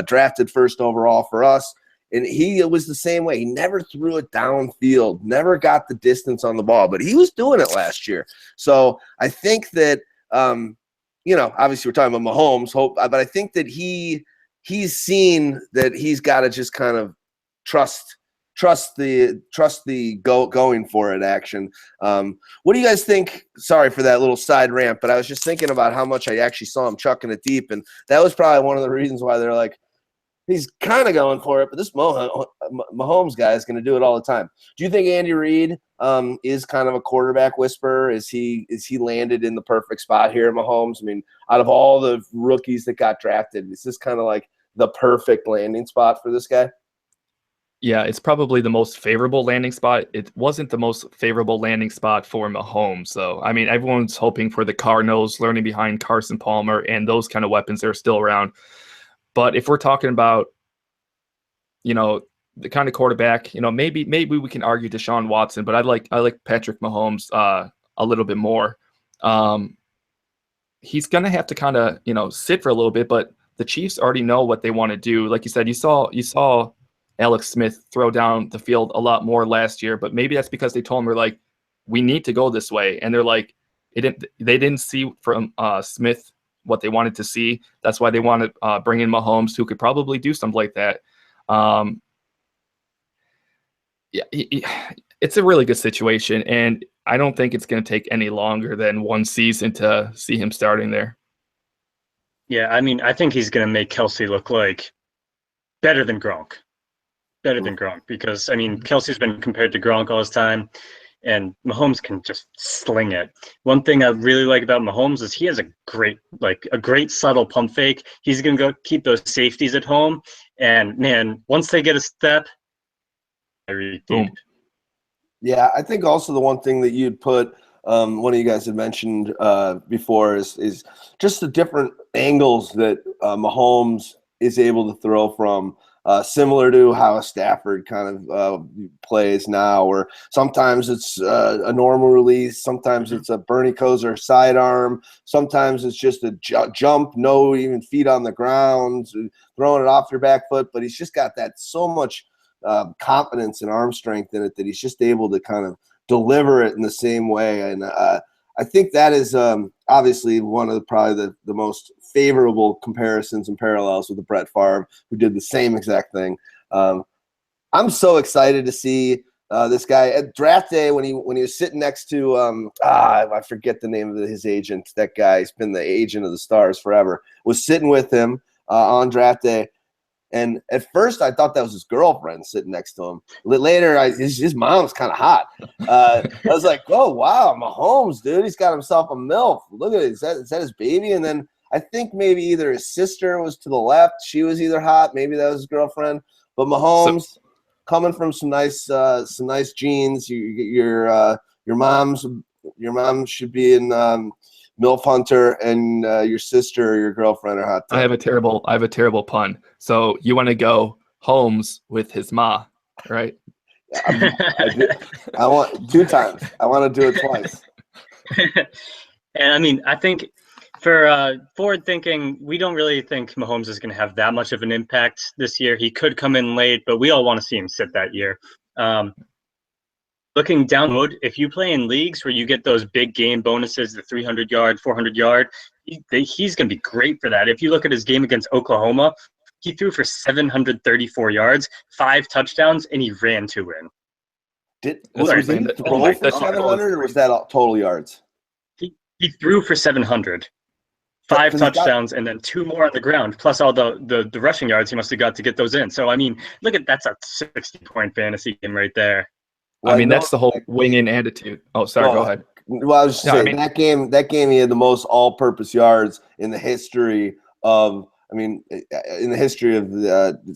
drafted first overall for us. And he was the same way. He never threw it downfield, never got the distance on the ball, but he was doing it last year. So I think that, obviously we're talking about Mahomes, but I think that he's seen that he's got to just kind of trust the going for it action. What do you guys think? Sorry for that little side rant, but I was just thinking about how much I actually saw him chucking it deep, and that was probably one of the reasons why they're like, he's kind of going for it, but this Mahomes guy is going to do it all the time. Do you think Andy Reid is kind of a quarterback whisperer? Is he landed in the perfect spot here, Mahomes? I mean, out of all the rookies that got drafted, is this kind of like the perfect landing spot for this guy? Yeah, it's probably the most favorable landing spot. It wasn't the most favorable landing spot for Mahomes, though. I mean, everyone's hoping for the Cardinals, learning behind Carson Palmer, and those kind of weapons that are still around. But if we're talking about, the kind of quarterback, maybe we can argue Deshaun Watson, but I like Patrick Mahomes a little bit more. He's gonna have to kind of sit for a little bit, but the Chiefs already know what they want to do. Like you said, you saw Alex Smith throw down the field a lot more last year, but maybe that's because they told him, we're like, we need to go this way, and they're like, they didn't see from Smith what they wanted to see. That's why they wanted to bring in Mahomes, who could probably do something like that. It's a really good situation, and I don't think it's going to take any longer than one season to see him starting there. Yeah, I mean, I think he's going to make Kelsey look like better than Gronk. Because, I mean, Kelsey's been compared to Gronk all his time, and Mahomes can just sling it. One thing I really like about Mahomes is he has a great subtle pump fake. He's going to go keep those safeties at home. And, man, once they get a step, boom. Yeah, I think also the one thing that you'd put, one of you guys had mentioned before is just the different angles that Mahomes is able to throw from. Similar to how a Stafford kind of plays now, where sometimes it's a normal release, sometimes it's a Bernie Kosar sidearm, sometimes it's just a jump, no even feet on the ground, throwing it off your back foot. But he's just got that so much confidence and arm strength in it that he's just able to kind of deliver it in the same way. And I think that is obviously one of probably the most favorable comparisons and parallels with the Brett Favre, who did the same exact thing. I'm so excited to see this guy at draft day when he was sitting next to I forget the name of his agent. That guy's been the agent of the Stars forever. Was sitting with him on draft day. And at first, I thought that was his girlfriend sitting next to him. Later, his mom's kind of hot. I was like, oh, wow, Mahomes, dude. He's got himself a MILF. Look at it. Is that his baby? And then I think maybe either his sister was to the left. She was either hot. Maybe that was his girlfriend. But Mahomes, coming from some nice genes. Your mom should be in MILF Hunter, and your sister or your girlfriend are hot. I have a terrible pun. So you want to go Holmes with his ma, right? I want 2 times. I want to do it twice. And I mean, I think for forward thinking, we don't really think Mahomes is going to have that much of an impact this year. He could come in late, but we all want to see him sit that year. Looking down the road, if you play in leagues where you get those big game bonuses, the 300-yard, 400-yard, he's going to be great for that. If you look at his game against Oklahoma, he threw for 734 yards, 5 touchdowns, and he ran 2 in. Did he throw for 700, or was that total yards? He threw for 700. 5 touchdowns and then 2 more on the ground, plus all the rushing yards he must have got to get those in. So, I mean, look at that's a 60-point fantasy game right there. Well, I mean, that's the whole wing-in attitude. Oh, sorry, go ahead. Well, I was just saying, that game he had the most all-purpose yards in the history of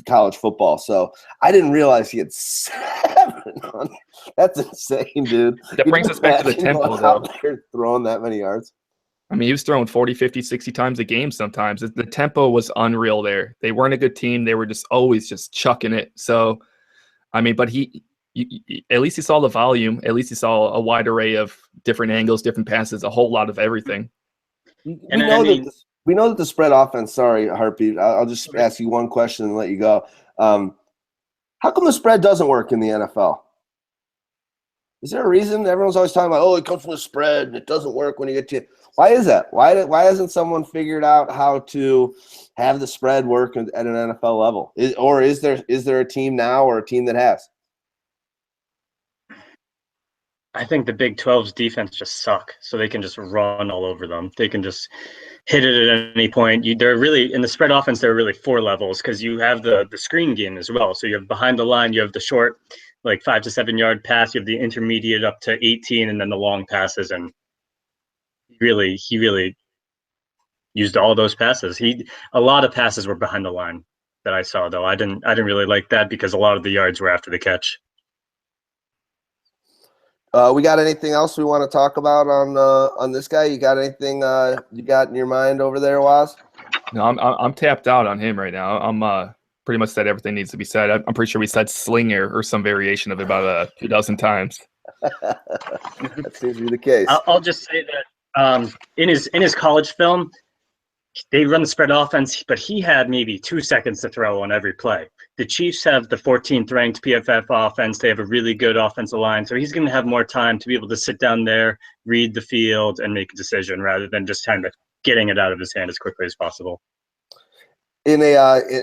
college football. So I didn't realize he had 700. That's insane, dude. That brings us back to the tempo, though. Throwing that many yards. I mean, he was throwing 40, 50, 60 times a game sometimes. The tempo was unreal there. They weren't a good team. They were just always just chucking it. So, I mean, but at least he saw the volume. At least he saw a wide array of different angles, different passes, a whole lot of everything. We know that the spread offense. Sorry, Hartbeat. I'll just ask you one question and let you go. How come the spread doesn't work in the NFL? Is there a reason? Everyone's always talking about, it comes from the spread and it doesn't work when you get to. Why is that? Why hasn't someone figured out how to have the spread work at an NFL level? Is there a team now or a team that has? I think the Big 12's defense just suck, so they can just run all over them. They can just hit it at any point. They're really in the spread offense. There are really 4 levels because you have the screen game as well. So you have behind the line, you have the short, like 5 to 7 yard pass. You have the intermediate up to 18, and then the long passes. And he really used all those passes. A lot of passes were behind the line that I saw, though. I didn't really like that because a lot of the yards were after the catch. We got anything else we want to talk about on this guy? You got anything you got in your mind over there, Waz? No, I'm tapped out on him right now. I'm pretty much said everything needs to be said. I'm pretty sure we said slinger or some variation of it about 2 dozen times. That seems to be the case. I'll just say that in his college film, they run the spread offense, but he had maybe 2 seconds to throw on every play. The Chiefs have the 14th ranked PFF offense. They have a really good offensive line. So he's going to have more time to be able to sit down there, read the field, and make a decision rather than just kind of getting it out of his hand as quickly as possible. In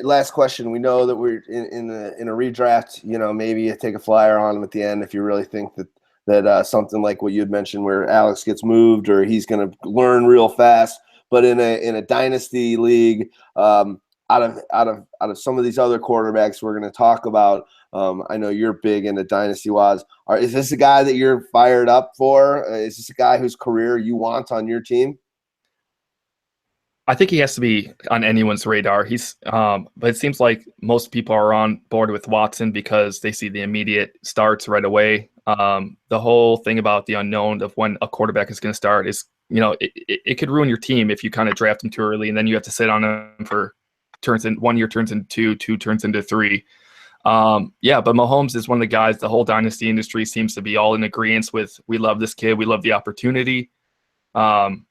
last question, we know that we're in a redraft. Maybe you take a flyer on him at the end if you really think that something like what you had mentioned, where Alex gets moved or he's going to learn real fast. But in a dynasty league, out of some of these other quarterbacks we're going to talk about, I know you're big into dynasty, Waz. Is this a guy that you're fired up for? Is this a guy whose career you want on your team? I think he has to be on anyone's radar. But it seems like most people are on board with Watson because they see the immediate starts right away. The whole thing about the unknown of when a quarterback is going to start is, it could ruin your team if you kind of draft him too early and then you have to sit on him for 1 year turns into 2 turns into 3. But Mahomes is one of the guys the whole dynasty industry seems to be all in agreement with. We love this kid. We love the opportunity. I'm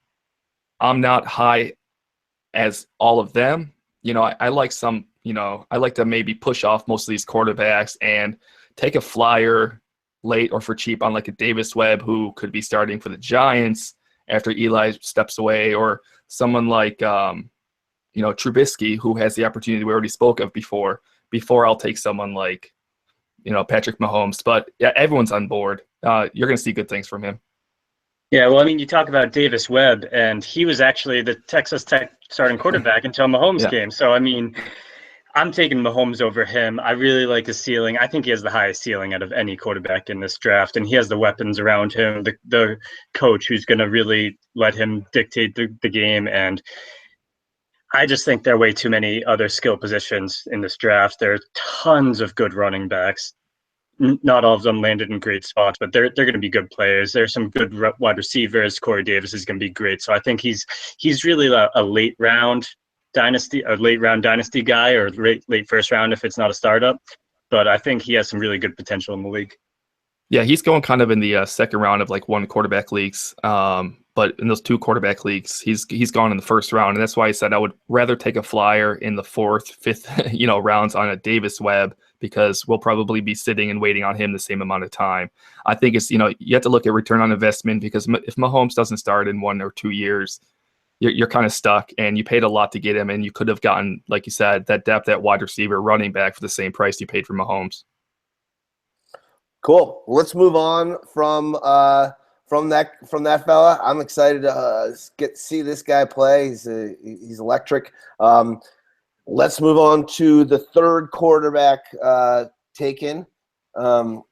not high as all of them. I like I like to maybe push off most of these quarterbacks and take a flyer late or for cheap on like a Davis Webb who could be starting for the Giants after Eli steps away, or someone like Trubisky, who has the opportunity we already spoke of before I'll take someone like Patrick Mahomes. But yeah, everyone's on board. You're going to see good things from him. Yeah, well, I mean, you talk about Davis Webb, and he was actually the Texas Tech starting quarterback until Mahomes came. So, I mean, I'm taking Mahomes over him. I really like his ceiling. I think he has the highest ceiling out of any quarterback in this draft, and he has the weapons around him, the coach who's going to really let him dictate the game. And I just think there are way too many other skill positions in this draft. There are tons of good running backs. Not all of them landed in great spots, but they're going to be good players. There's some good wide receivers. Corey Davis is going to be great. So I think he's really a late round dynasty guy, or late first round if it's not a startup. But I think he has some really good potential in the league. Yeah, he's going kind of in the second round of like one quarterback leagues. But in those two quarterback leagues, he's gone in the first round, and that's why I said I would rather take a flyer in the fourth, fifth, rounds on a Davis Webb, because we'll probably be sitting and waiting on him the same amount of time. I think it's, you have to look at return on investment, because if Mahomes doesn't start in 1 or 2 years, you're kind of stuck, and you paid a lot to get him, and you could have gotten, like you said, that depth at wide receiver, running back for the same price you paid for Mahomes. Cool. Let's move on from that fella. I'm excited to see this guy play. He's electric. Let's move on to the third quarterback taken, and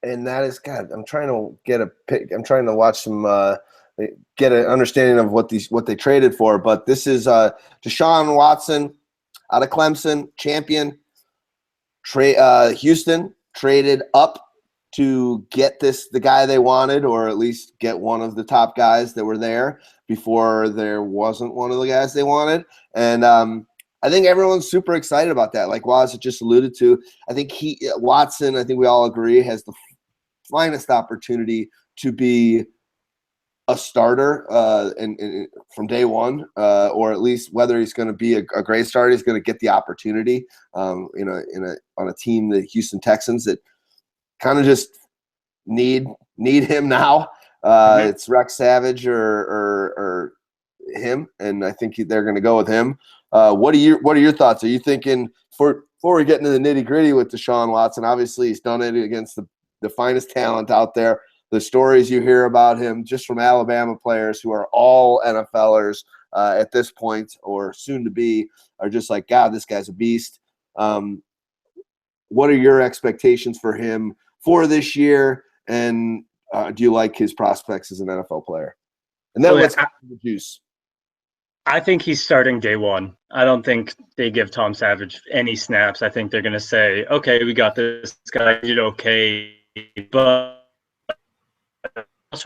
that is, God, I'm trying to get a pick. I'm trying to watch some, get an understanding of what they traded for. But this is Deshaun Watson out of Clemson, champion. Houston traded up to get the guy they wanted, or at least get one of the top guys that were there before there wasn't one of the guys they wanted. And I think everyone's super excited about that. Like Waz just alluded to, I think Watson, I think we all agree, has the finest opportunity to be a starter and from day one, or at least whether he's going to be a great starter, he's going to get the opportunity on a team, the Houston Texans, that kind of just need him now. It's Rex Savage or him, and I think they're going to go with him. What are your thoughts? Are you thinking, before we get into the nitty gritty with Deshaun Watson? Obviously, he's done it against the finest talent out there. The stories you hear about him just from Alabama players who are all NFLers at this point, or soon to be, are just like, God, this guy's a beast. What are your expectations for him for this year? And do you like his prospects as an NFL player? And then let's get to the juice. I think he's starting day one. I don't think they give Tom Savage any snaps. I think they're going to say, okay, we got this guy, did okay, but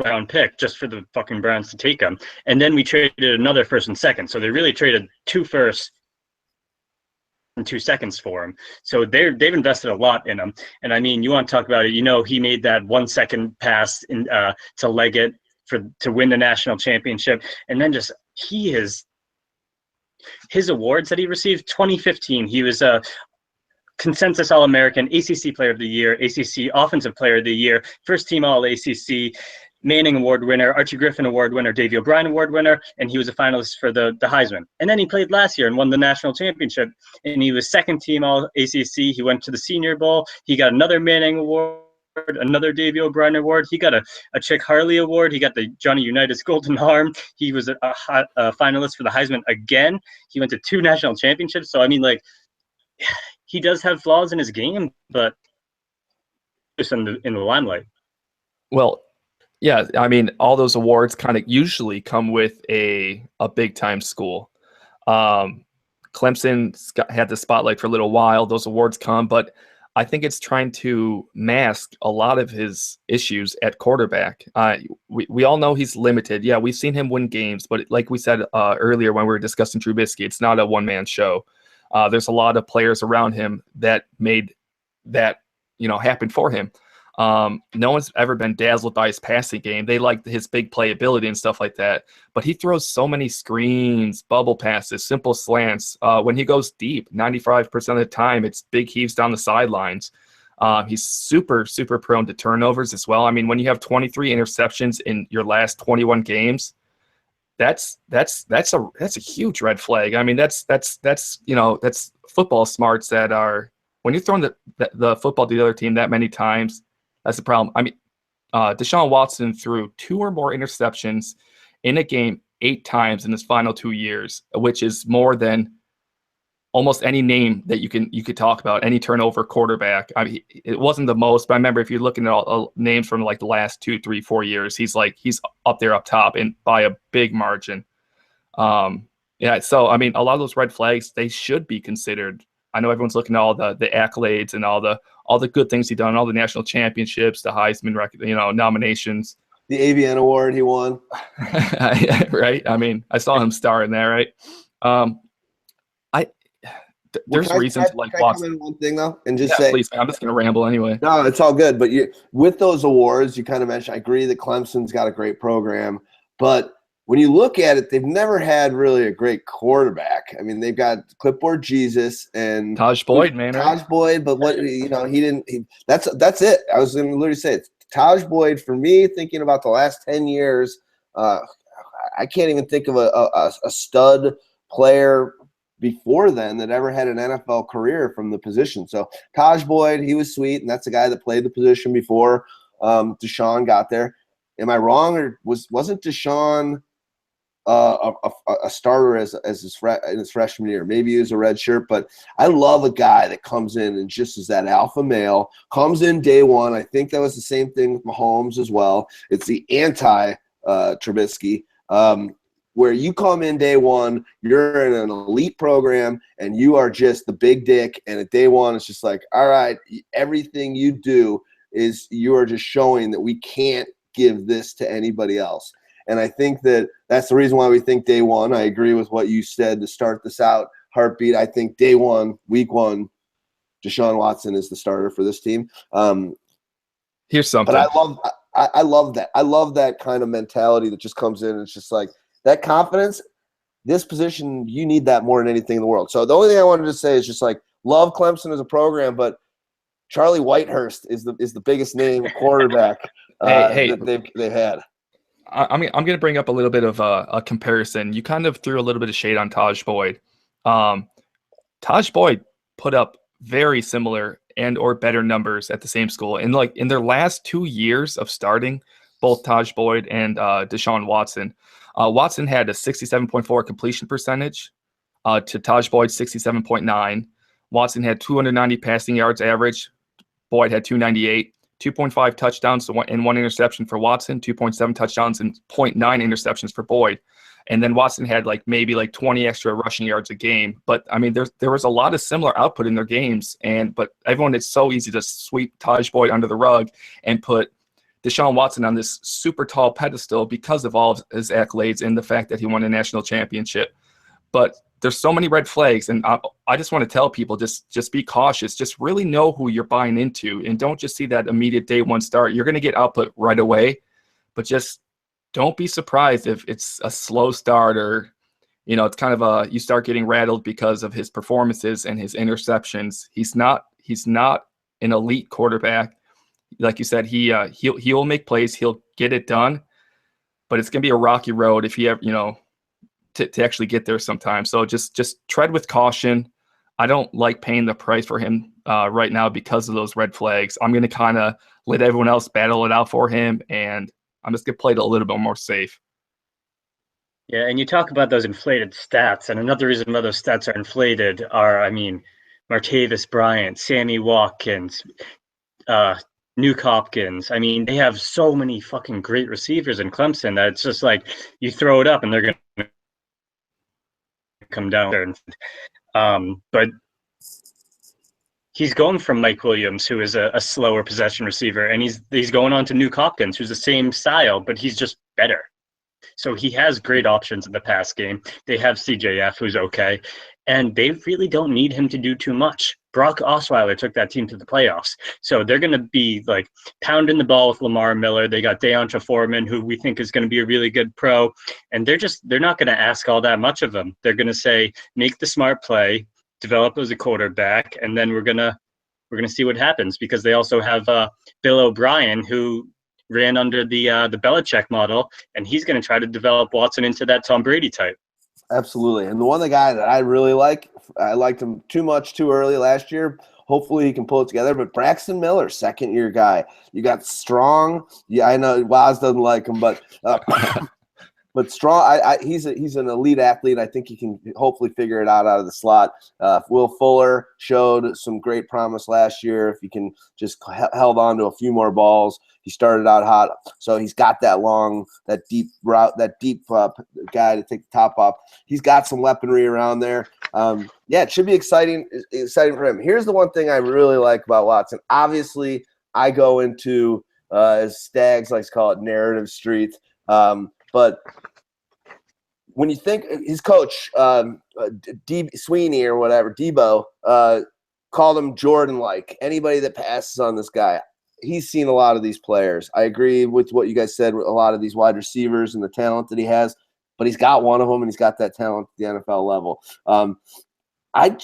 round pick just for the fucking Browns to take him. And then we traded another first and second. So they really traded 2 firsts and 2 seconds for him. So they've invested a lot in him. And I mean, you want to talk about it, he made that 1 second pass to Leggett to win the national championship. And then just his awards that he received, 2015, he was a consensus All-American, ACC Player of the Year, ACC Offensive Player of the Year, first team All-ACC, Manning Award winner, Archie Griffin Award winner, Davey O'Brien Award winner, and he was a finalist for the Heisman. And then he played last year and won the national championship, and he was second team All-ACC. He went to the Senior Bowl. He got another Manning Award, another Davey O'Brien Award. He got a Chick Harley Award. He got the Johnny Unitas Golden Arm. He was a finalist for the Heisman again. He went to 2 national championships. So, I mean, like, he does have flaws in his game, but just in the limelight. Well, yeah, I mean, all those awards kind of usually come with a big time school. Clemson had the spotlight for a little while. Those awards come, but I think it's trying to mask a lot of his issues at quarterback. We all know he's limited. Yeah, we've seen him win games, but like we said earlier when we were discussing Trubisky, it's not a one-man show. There's a lot of players around him that made that happen for him. No one's ever been dazzled by his passing game. They like his big playability and stuff like that. But he throws so many screens, bubble passes, simple slants. When he goes deep, 95% of the time, it's big heaves down the sidelines. He's super, super prone to turnovers as well. I mean, when you have 23 interceptions in your last 21 games, that's a huge red flag. I mean, that's football smarts that are, when you're throwing the football to the other team that many times, that's the problem. I mean, Deshaun Watson threw 2 or more interceptions in a game 8 times in his final 2 years, which is more than almost any name that you could talk about, any turnover quarterback. I mean, it wasn't the most, but I remember if you're looking at all names from like the last 2, 3, 4 years, he's up there up top and by a big margin. Yeah, so I mean, a lot of those red flags, they should be considered. I know everyone's looking at all the accolades and all the good things he done, all the national championships, the Heisman nominations, the AVN award he won. Right. I mean, I saw him star in there, right? There's reasons like Watson. Come in one thing though, and just say, please, I'm just going to ramble anyway. No, it's all good. But with those awards, you kind of mentioned. I agree that Clemson's got a great program, but when you look at it, they've never had really a great quarterback. I mean, they've got Clipboard Jesus and Tajh Boyd, man. Tajh Boyd, but what he didn't. That's it. I was going to literally say it's Tajh Boyd for me. Thinking about the last 10 years, I can't even think of a stud player before then that ever had an NFL career from the position. So Tajh Boyd, he was sweet, and that's the guy that played the position before Deshaun got there. Am I wrong, or wasn't Deshaun a starter in his freshman year? Maybe he was a red shirt, but I love a guy that comes in and just is that alpha male, comes in day one. I think that was the same thing with Mahomes as well. It's the anti-Trubisky. Where you come in day one, you're in an elite program, and you are just the big dick. And at day one, it's just like, all right, everything you do is you are just showing that we can't give this to anybody else. And I think that's the reason why we think day one. I agree with what you said to start this out, Hartbeat. I think day one, week one, Deshaun Watson is the starter for this team. Here's something. But I love that. I love that kind of mentality that just comes in. And it's just like, that confidence, this position, you need that more than anything in the world. So the only thing I wanted to say is just like, love Clemson as a program, but Charlie Whitehurst is the biggest name quarterback that they've had. I'm going to bring up a little bit of a comparison. You kind of threw a little bit of shade on Tajh Boyd. Tajh Boyd put up very similar and or better numbers at the same school. And like in their last 2 years of starting, both Tajh Boyd and Deshaun Watson, Watson had a 67.4 completion percentage to Tajh Boyd's 67.9. Watson had 290 passing yards average. Boyd had 298. 2.5 touchdowns and 1 interception for Watson, 2.7 touchdowns and 0.9 interceptions for Boyd. And then Watson had maybe 20 extra rushing yards a game. But I mean, there was a lot of similar output in their games. But everyone, it's so easy to sweep Tajh Boyd under the rug and put Deshaun Watson on this super tall pedestal because of all of his accolades and the fact that he won a national championship. But there's so many red flags, and I just want to tell people, just be cautious. Just really know who you're buying into, and don't just see that immediate day one start. You're going to get output right away, but just don't be surprised if it's a slow start or, it's kind of you start getting rattled because of his performances and his interceptions. He's not an elite quarterback. Like you said, he'll make plays, he'll get it done, but it's going to be a rocky road if he ever, to actually get there sometimes. So just tread with caution. I don't like paying the price for him right now because of those red flags. I'm going to kind of let everyone else battle it out for him, and I'm just going to play it a little bit more safe. Yeah, and you talk about those inflated stats, and another reason why those stats are inflated are, Martavis Bryant, Sammy Watkins, Nuke Hopkins. I mean, they have so many fucking great receivers in Clemson that it's just like you throw it up and they're going to come down there. But he's going from Mike Williams, who is a slower possession receiver, and he's going on to Nuke Hopkins, who's the same style, but he's just better. So he has great options in the pass game. They have CJF, who's okay, and they really don't need him to do too much. Brock Osweiler took that team to the playoffs. So they're going to be pounding the ball with Lamar Miller. They got Deonta Foreman, who we think is going to be a really good pro. And they're not going to ask all that much of him. They're going to say, make the smart play, develop as a quarterback, and then we're going to we're going to see what happens, because they also have Bill O'Brien, who ran under the Belichick model, and he's going to try to develop Watson into that Tom Brady type. Absolutely. And the one guy that I really like, I liked him too early last year. Hopefully he can pull it together. But Braxton Miller, second-year guy. You got Strong. Yeah, I know Waz doesn't like him, but but Strong, he's an elite athlete. I think he can hopefully figure it out of the slot. Will Fuller showed some great promise last year. If he can just held on to a few more balls. He started out hot, so he's got that deep route, that deep guy to take the top off. He's got some weaponry around there. It should be exciting for him. Here's the one thing I really like about Watson. Obviously, I go into, as Stags likes to call it, narrative street. But when you think his coach, Sweeney or whatever, Debo, called him Jordan-like. Anybody that passes on this guy. He's seen a lot of these players. I agree with what you guys said with a lot of these wide receivers and the talent that he has, but he's got one of them, and he's got that talent at the NFL level. I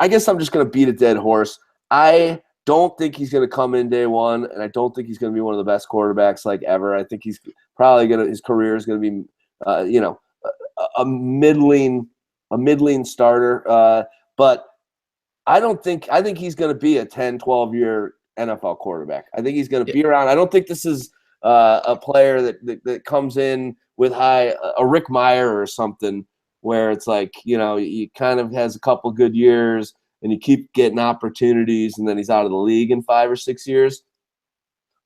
guess I'm just going to beat a dead horse. I don't think he's going to come in day one, and I don't think he's going to be one of the best quarterbacks like ever. I think he's probably his career is going to be, a middling starter. But I think he's going to be a 10, 12-year NFL quarterback. I think he's going to be around. I don't think this is a player that comes in with a Rick Meyer or something, where it's like, he kind of has a couple good years and you keep getting opportunities, and then he's out of the league in 5 or 6 years,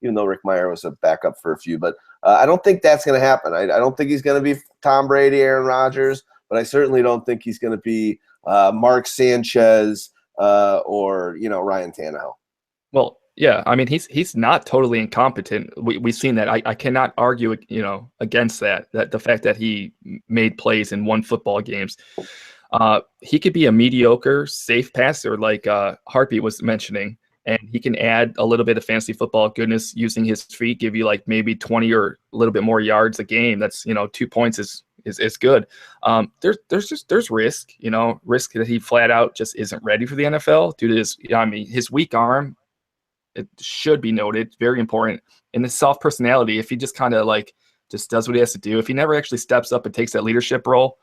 even though Rick Meyer was a backup for a few. But I don't think that's going to happen. I don't think he's going to be Tom Brady, Aaron Rodgers, but I certainly don't think he's going to be Mark Sanchez or Ryan Tannehill. Well, yeah, I mean, he's not totally incompetent. We've seen that. I cannot argue, against that the fact that he made plays in won football games. He could be a mediocre, safe passer like Hartbeat was mentioning, and he can add a little bit of fantasy football goodness using his feet, give you like maybe 20 or a little bit more yards a game. That's 2 points is good. There's risk, risk that he flat out just isn't ready for the NFL due to his weak arm. It should be noted, very important. And his soft personality, if he just kind of just does what he has to do, if he never actually steps up and takes that leadership role,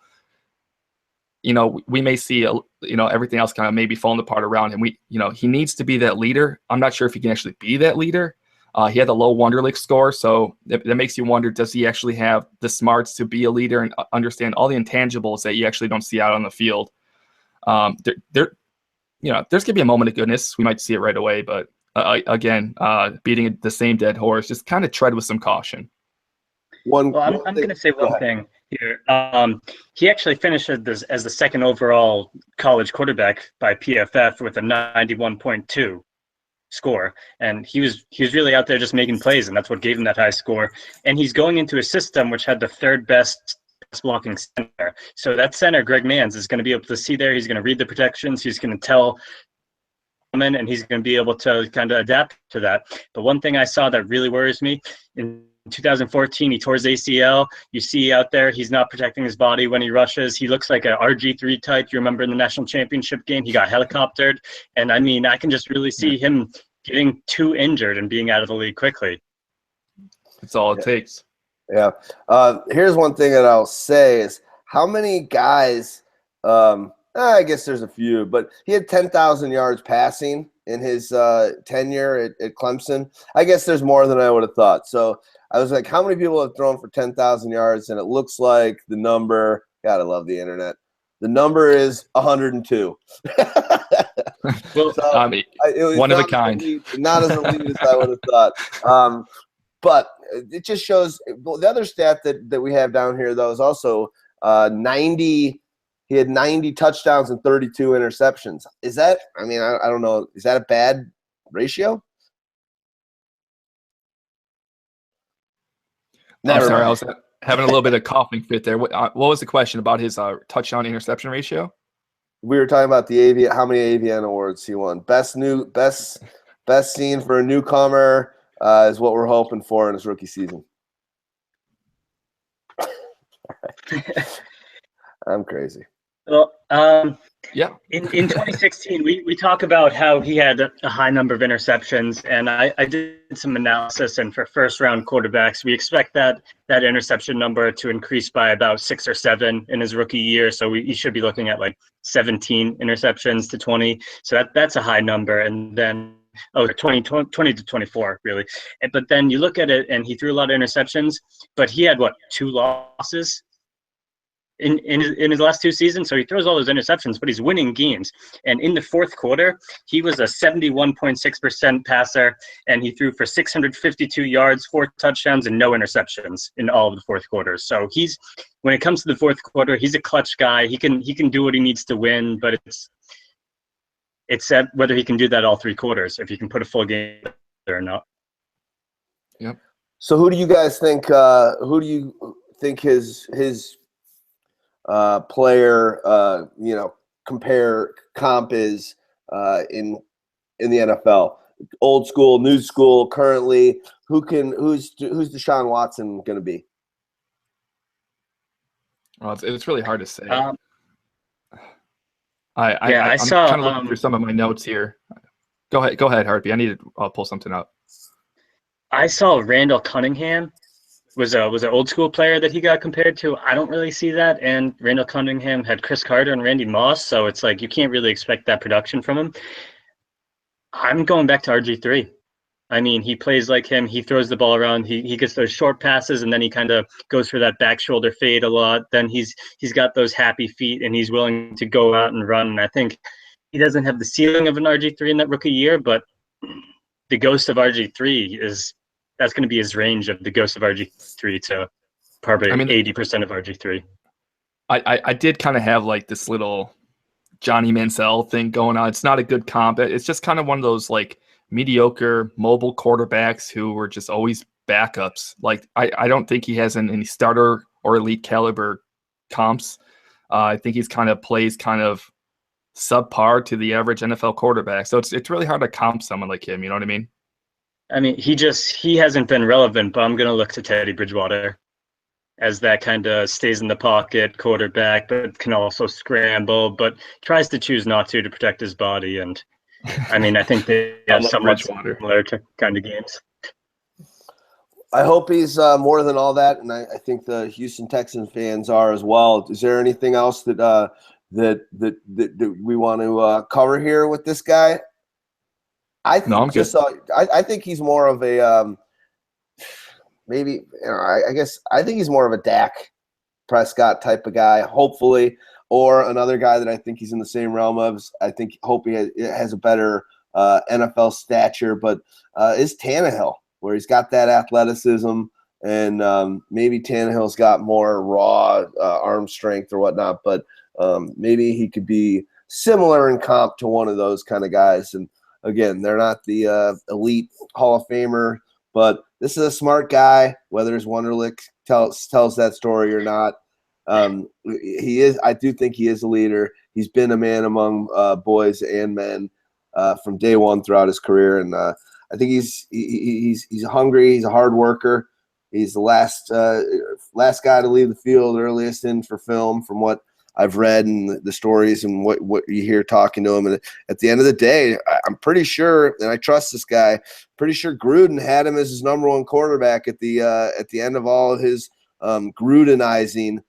we may see everything else kind of maybe falling apart around him. He needs to be that leader. I'm not sure if he can actually be that leader. He had a low Wonderlic score, so that makes you wonder, does he actually have the smarts to be a leader and understand all the intangibles that you actually don't see out on the field? There's going to be a moment of goodness. We might see it right away, but again, beating the same dead horse, just kind of tread with some caution. I'm going to say one thing here. He actually finished as the second overall college quarterback by PFF with a 91.2 score, and he was really out there just making plays, and that's what gave him that high score. And he's going into a system which had the third best blocking center. So that center, Greg Manns, is going to be able to see there. He's going to read the protections. He's going to tell, and he's going to be able to kind of adapt to that. But one thing I saw that really worries me, in 2014, he tore his ACL. You see out there, he's not protecting his body when he rushes. He looks like a RG3 type. You remember in the national championship game, he got helicoptered. And I mean, I can just really see him getting too injured and being out of the league quickly. That's all it takes. Yeah. Here's one thing that I'll say is, how many guys, I guess there's a few, but he had 10,000 yards passing in his tenure at Clemson. I guess there's more than I would have thought. So I was like, how many people have thrown for 10,000 yards? And it looks like the number, God, I love the internet. The number is 102. Well, so it was one of a kind. Not as elite as I would have thought. But it just shows. The other stat that we have down here, though, is also 90. He had 90 touchdowns and 32 interceptions. Is that, I don't know, is that a bad ratio? Sorry, I was having a little bit of coughing fit there. What was the question about his touchdown interception ratio? We were talking about the how many AVN awards he won. Best scene for a newcomer is what we're hoping for in his rookie season. I'm crazy. Well, Yeah. in 2016, we talk about how he had a high number of interceptions, and I did some analysis, and for first round quarterbacks, we expect that interception number to increase by about 6 or 7 in his rookie year. So he should be looking at like 17 interceptions to 20. So that's a high number, and then 20 to 24 really. But then you look at it, and he threw a lot of interceptions, but he had what, 2 losses in his last 2 seasons. So he throws all those interceptions, but he's winning games. And in the fourth quarter, he was a 71.6% passer, and he threw for 652 yards, 4 touchdowns, and no interceptions in all of the fourth quarters. So when it comes to the fourth quarter, he's a clutch guy. He can do what he needs to win, but it's whether he can do that all 3 quarters, if he can put a full game or not. Yep. So who do you guys think? Who do you think his player, comp is in the NFL? Old school, new school, currently. Who's Deshaun Watson going to be? Well, it's really hard to say. I I'm saw kind of looking through some of my notes here. Go ahead, Hartbeat. I need to pull something up. I saw Randall Cunningham was an old school player that he got compared to. I don't really see that. And Randall Cunningham had Chris Carter and Randy Moss, so it's like you can't really expect that production from him. I'm going back to RG3. I mean, he plays like him. He throws the ball around. He gets those short passes, and then he kind of goes for that back shoulder fade a lot. Then he's got those happy feet, and he's willing to go out and run. And I think he doesn't have the ceiling of an RG3 in that rookie year, but the ghost of RG3 that's going to be his range of the ghost of RG3 to probably 80% of RG3. I did kind of have like this little Johnny Manziel thing going on. It's not a good comp. It's just kind of one of those like mediocre mobile quarterbacks who were just always backups. Like I don't think he has any starter or elite caliber comps. I think he's kind of plays kind of subpar to the average NFL quarterback. So it's really hard to comp someone like him. You know what I mean? I mean, he hasn't been relevant, but I'm going to look to Teddy Bridgewater as that kind of stays in the pocket quarterback, but can also scramble, but tries to choose not to protect his body. And I mean, I think they have somewhat similar kind of games. I hope he's more than all that, and I think the Houston Texans fans are as well. Is there anything else that we want to cover here with this guy? I think he's more of a I think he's more of a Dak Prescott type of guy, hopefully, or another guy that I think he's in the same realm of. Hope he has a better NFL stature, but is Tannehill, where he's got that athleticism, and maybe Tannehill's got more raw arm strength or whatnot, but maybe he could be similar in comp to one of those kind of guys. And again, they're not the elite Hall of Famer, but this is a smart guy, whether his Wonderlic tells that story or not. He is. I do think he is a leader. He's been a man among boys and men from day one throughout his career, and I think he's hungry. He's a hard worker. He's the last guy to leave the field, earliest in for film, from what I've read and the stories and what you hear talking to him. And at the end of the day, I'm pretty sure, and I trust this guy, pretty sure Gruden had him as his number 1 quarterback at the end of all of his Grudenizing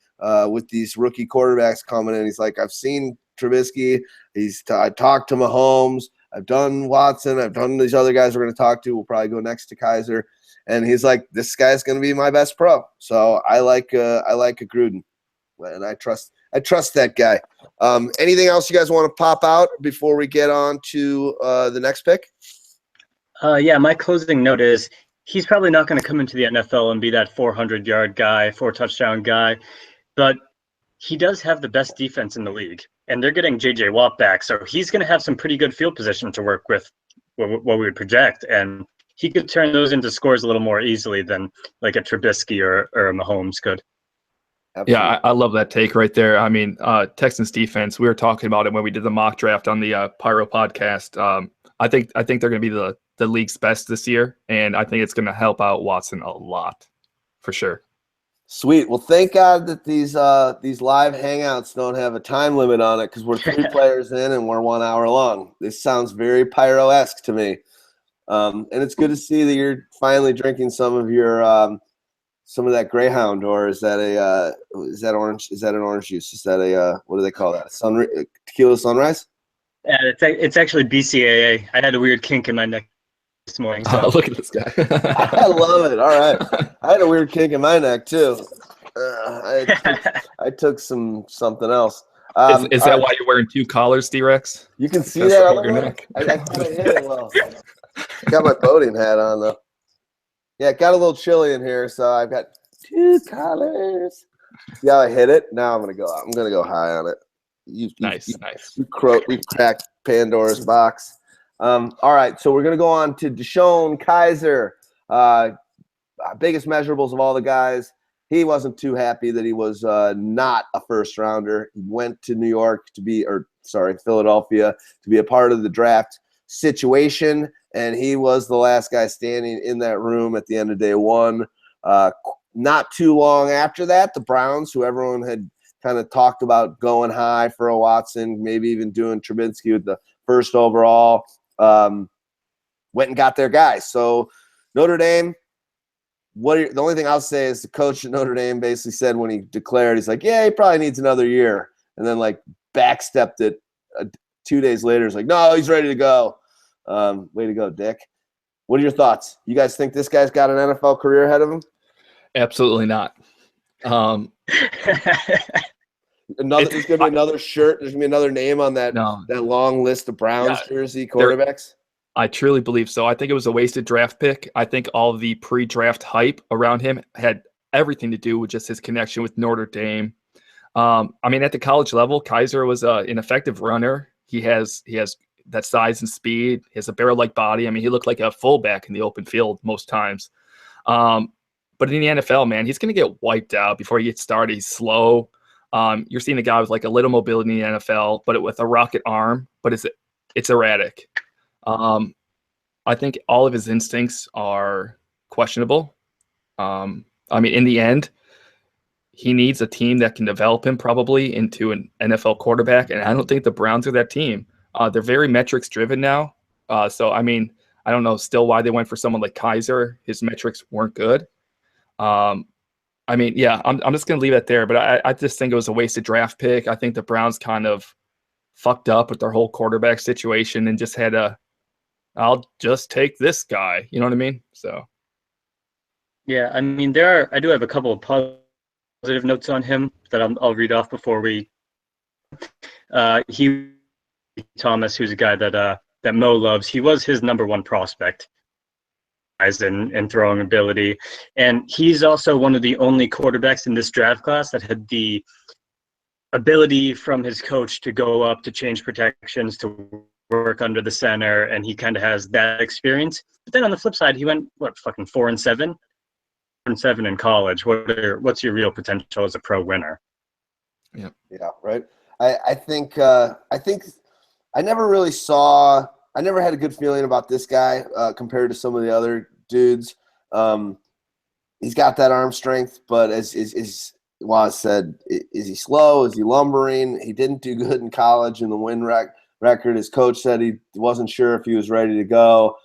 with these rookie quarterbacks coming in. He's like, I've seen Trubisky. I talked to Mahomes. I've done Watson. I've done these other guys we're going to talk to. We'll probably go next to Kaiser. And he's like, this guy's going to be my best pro. So I like a Gruden, and I trust that guy. Anything else you guys want to pop out before we get on to the next pick? Yeah, my closing note is he's probably not going to come into the NFL and be that 400-yard guy, 4-touchdown guy, but he does have the best defense in the league, and they're getting J.J. Watt back, so he's going to have some pretty good field position to work with, what we would project, and he could turn those into scores a little more easily than like a Trubisky or a Mahomes could. Absolutely. Yeah, I love that take right there. I mean, Texans defense, we were talking about it when we did the mock draft on the Pyro podcast. I think they're going to be the league's best this year, and I think it's going to help out Watson a lot, for sure. Sweet. Well, thank God that these live hangouts don't have a time limit on it, because we're 3 players in and we're 1 hour long. This sounds very Pyro-esque to me. And it's good to see that you're finally drinking some of your some of that Greyhound, or is that orange? Is that an orange juice? Is that a what do they call that? Tequila Sunrise? Yeah, it's actually BCAA. I had a weird kink in my neck this morning. So Look at this guy. I love it. All right, I had a weird kink in my neck too. I took something else. Is that why you're wearing 2 collars, D-Rex? You can see To that support on your the neck? I kind of hit it well. Got my boating hat on though. Yeah, it got a little chilly in here, so I've got 2 collars. See how I hit it? Now I'm gonna go high on it. Nice. We've cracked Pandora's box. All right, so we're gonna go on to Deshaun Kaiser. Biggest measurables of all the guys. He wasn't too happy that he was not a first rounder. He went to Philadelphia to be a part of the draft situation, and he was the last guy standing in that room at the end of day 1. Not too long after that, the Browns, who everyone had kind of talked about going high for a Watson, maybe even doing Trubinsky with the first overall, went and got their guy. So Notre Dame, the only thing I'll say is the coach at Notre Dame basically said when he declared, he's like, yeah, he probably needs another year. And then like backstepped it 2 days later. He's like, no, he's ready to go. Way to go, Dick. What are your thoughts? You guys think this guy's got an NFL career ahead of him? Absolutely not. There's going to be another shirt. There's going to be another name on that long list of Browns jersey quarterbacks. I truly believe so. I think it was a wasted draft pick. I think all of the pre-draft hype around him had everything to do with just his connection with Notre Dame. I mean, at the college level, Kaiser was an effective runner. He has that size and speed. He has a barrel-like body. I mean, he looked like a fullback in the open field most times. But in the NFL, man, he's going to get wiped out before he gets started. He's slow. You're seeing a guy with like a little mobility in the NFL, but with a rocket arm, but it's erratic. I think all of his instincts are questionable. I mean, in the end, he needs a team that can develop him probably into an NFL quarterback, and I don't think the Browns are that team. They're very metrics driven now. So, I mean, I don't know still why they went for someone like Kaiser. His metrics weren't good. I mean, yeah, I'm just going to leave it there, but I just think it was a wasted draft pick. I think the Browns kind of fucked up with their whole quarterback situation and just had I'll just take this guy. You know what I mean? So. Yeah, I mean, I do have a couple of positive notes on him that I'll read off before we. Thomas, who's a guy that Mo loves, he was his number 1 prospect in throwing ability, and he's also one of the only quarterbacks in this draft class that had the ability from his coach to go up, to change protections, to work under the center, and he kind of has that experience. But then on the flip side, he went 4-7 in college. What's your real potential as a pro winner? Yeah, right. I think I never had a good feeling about this guy compared to some of the other dudes. He's got that arm strength, but as Waz said, is he slow? Is he lumbering? He didn't do good in college in the win record. His coach said he wasn't sure if he was ready to go.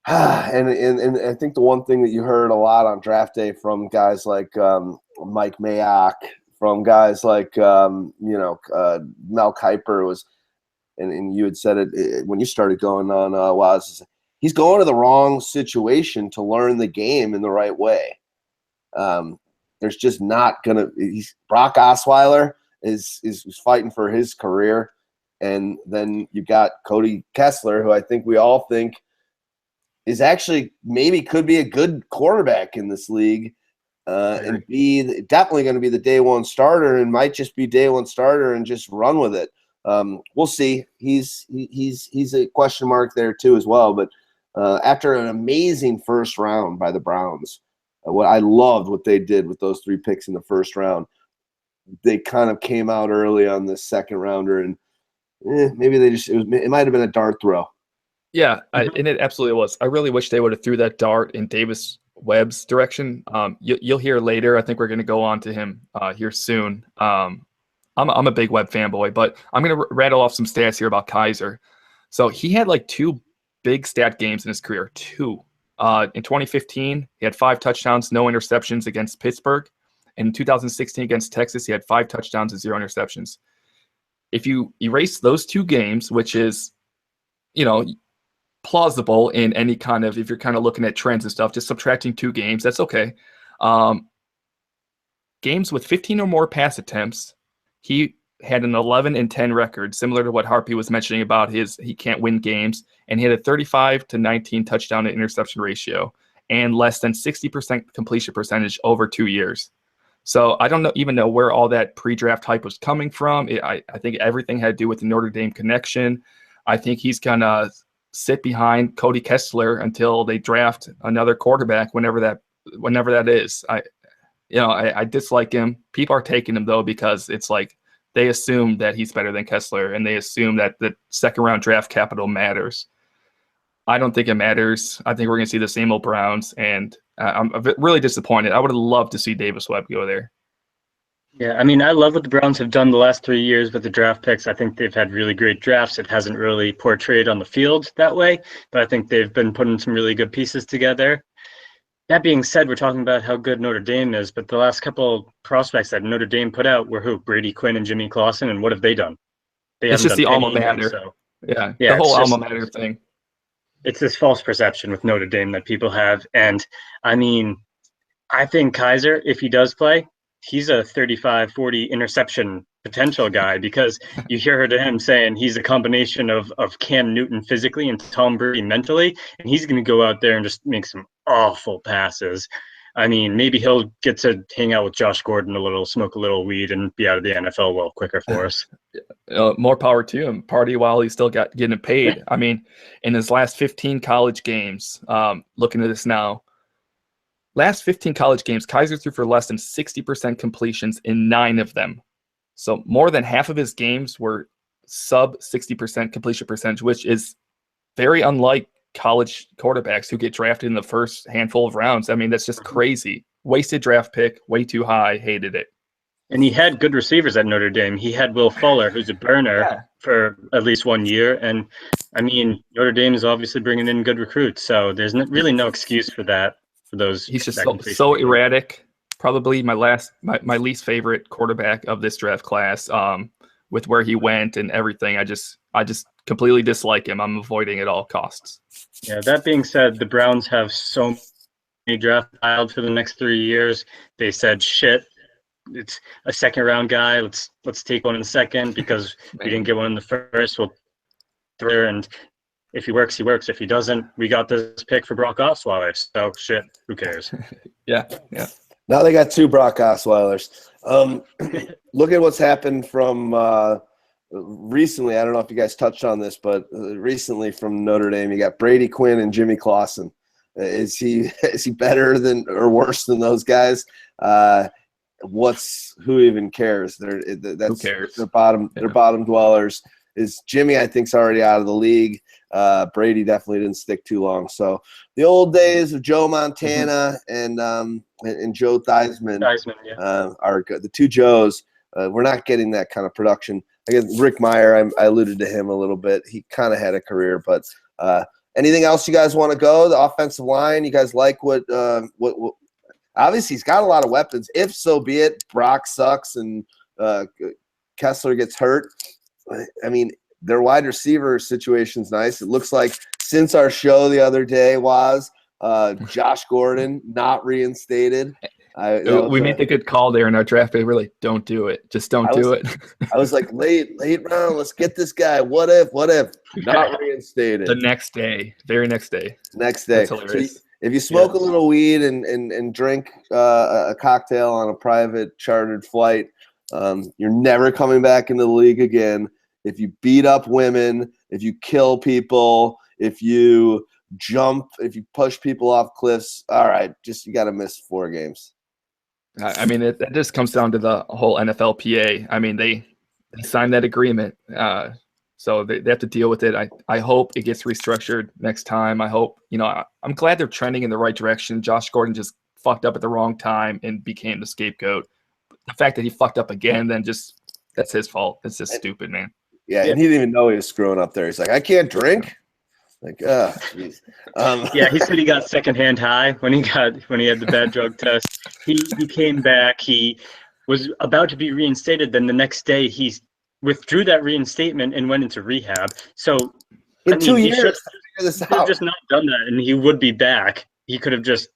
And I think the one thing that you heard a lot on draft day from guys like Mike Mayock, from guys like Mel Kiper was, and you had said it when you started going on, was he's going to the wrong situation to learn the game in the right way. There's just not gonna. Brock Osweiler is fighting for his career, and then you got Cody Kessler, who I think we all think is actually maybe could be a good quarterback in this league, and be definitely going to be the day 1 starter, and might just be day 1 starter and just run with it. We'll see. He's a question mark there too as well. But after an amazing first round by the Browns, what I loved what they did with those 3 picks in the first round. They kind of came out early on the second rounder, and maybe it might have been a dart throw. Yeah, and it absolutely was. I really wish they would have threw that dart in Davis Webb's direction. You'll hear later. I think we're going to go on to him here soon. I'm a big Webb fanboy, but I'm going to rattle off some stats here about Kaiser. So he had like 2 big stat games in his career. 2. In 2015, he had 5 touchdowns, no interceptions against Pittsburgh. And in 2016 against Texas, he had 5 touchdowns and 0 interceptions. If you erase those 2 games, which is, plausible in any kind of, if you're kind of looking at trends and stuff, just subtracting 2 games, that's okay. Games with 15 or more pass attempts, he had an 11-10 record, similar to what Hartbeat was mentioning about he can't win games, and he had a 35-19 touchdown to interception ratio and less than 60% completion percentage over 2 years. So I don't even know where all that pre-draft hype was coming from. I think everything had to do with the Notre Dame connection. I think he's gonna sit behind Cody Kessler until they draft another quarterback, whenever that is. I dislike him. People are taking him though because it's like they assume that he's better than Kessler, and they assume that the second round draft capital matters. I don't think it matters. I think we're going to see the same old Browns, and I'm really disappointed. I would have loved to see Davis Webb go there. Yeah, I mean, I love what the Browns have done the last 3 years with the draft picks. I think they've had really great drafts. It hasn't really portrayed on the field that way, but I think they've been putting some really good pieces together. That being said, we're talking about how good Notre Dame is, but the last couple prospects that Notre Dame put out were who? Brady Quinn and Jimmy Clausen, and what have they done? It's just the alma mater. Yeah, the whole alma mater thing. It's this false perception with Notre Dame that people have. And I mean, I think Kaiser, if he does play, he's a 35-40 interception potential guy, because you hear him saying he's a combination of Cam Newton physically and Tom Brady mentally, and he's going to go out there and just make some awful passes. I mean, maybe he'll get to hang out with Josh Gordon a little, smoke a little weed, and be out of the NFL a little quicker for us. More power to him. Party while he's still getting paid. I mean, in his last 15 college games, looking at this now, last 15 college games, Kaiser threw for less than 60% completions in 9 of them. So more than half of his games were sub 60% completion percentage, which is very unlike college quarterbacks who get drafted in the first handful of rounds. I mean, that's just crazy. Wasted draft pick, way too high, hated it. And he had good receivers at Notre Dame. He had Will Fuller, who's a burner for at least 1 year. And I mean, Notre Dame is obviously bringing in good recruits. So there's really no excuse for that. For those, he's just so erratic. Probably my least favorite quarterback of this draft class. With where he went and everything, I just completely dislike him. I'm avoiding at all costs. Yeah. That being said, the Browns have so many draft piled for the next 3 years. They said, "Shit, it's a second round guy. Let's take one in the second because we didn't get one in the first. We'll throw, and if he works, he works. If he doesn't, we got this pick for Brock Osweiler. So shit, who cares?" Yeah. Now they got 2 Brock Osweilers. Look at what's happened from recently. I don't know if you guys touched on this, but recently from Notre Dame, you got Brady Quinn and Jimmy Clausen. Is he better than or worse than those guys? Who even cares? Who cares? They're bottom dwellers. Is Jimmy, I think, is already out of the league. Brady definitely didn't stick too long. So the old days of Joe Montana and Joe Theismann are good. The 2 Joes, we're not getting that kind of production. Again, Rick Meyer, I alluded to him a little bit. He kind of had a career, but anything else you guys want to go? The offensive line, you guys like what obviously he's got a lot of weapons. If so be it, Brock sucks and Kessler gets hurt. I mean, their wide receiver situation's nice. It looks like since our show the other day Josh Gordon not reinstated. We made the good call there in our draft. But really, don't do it. Just don't do it. I was like, late round. Let's get this guy. What if not reinstated? The next day, very next day. Next day. That's hilarious. So if you smoke a little weed and drink a cocktail on a private chartered flight, you're never coming back into the league again. If you beat up women, if you kill people, if you jump, if you push people off cliffs, all right, you got to miss 4 games. I mean, it just comes down to the whole NFLPA. I mean, they signed that agreement. So they have to deal with it. I hope it gets restructured next time. I hope, I'm glad they're trending in the right direction. Josh Gordon just fucked up at the wrong time and became the scapegoat. The fact that he fucked up again, then that's his fault. It's just stupid, man. Yeah, and he didn't even know he was screwing up there. He's like, I can't drink. Like, jeez. Yeah, he said he got secondhand high when he had the bad drug test. He came back. He was about to be reinstated. Then the next day, he withdrew that reinstatement and went into rehab. So, in 2 years, he should have just not done that, and he would be back. He could have just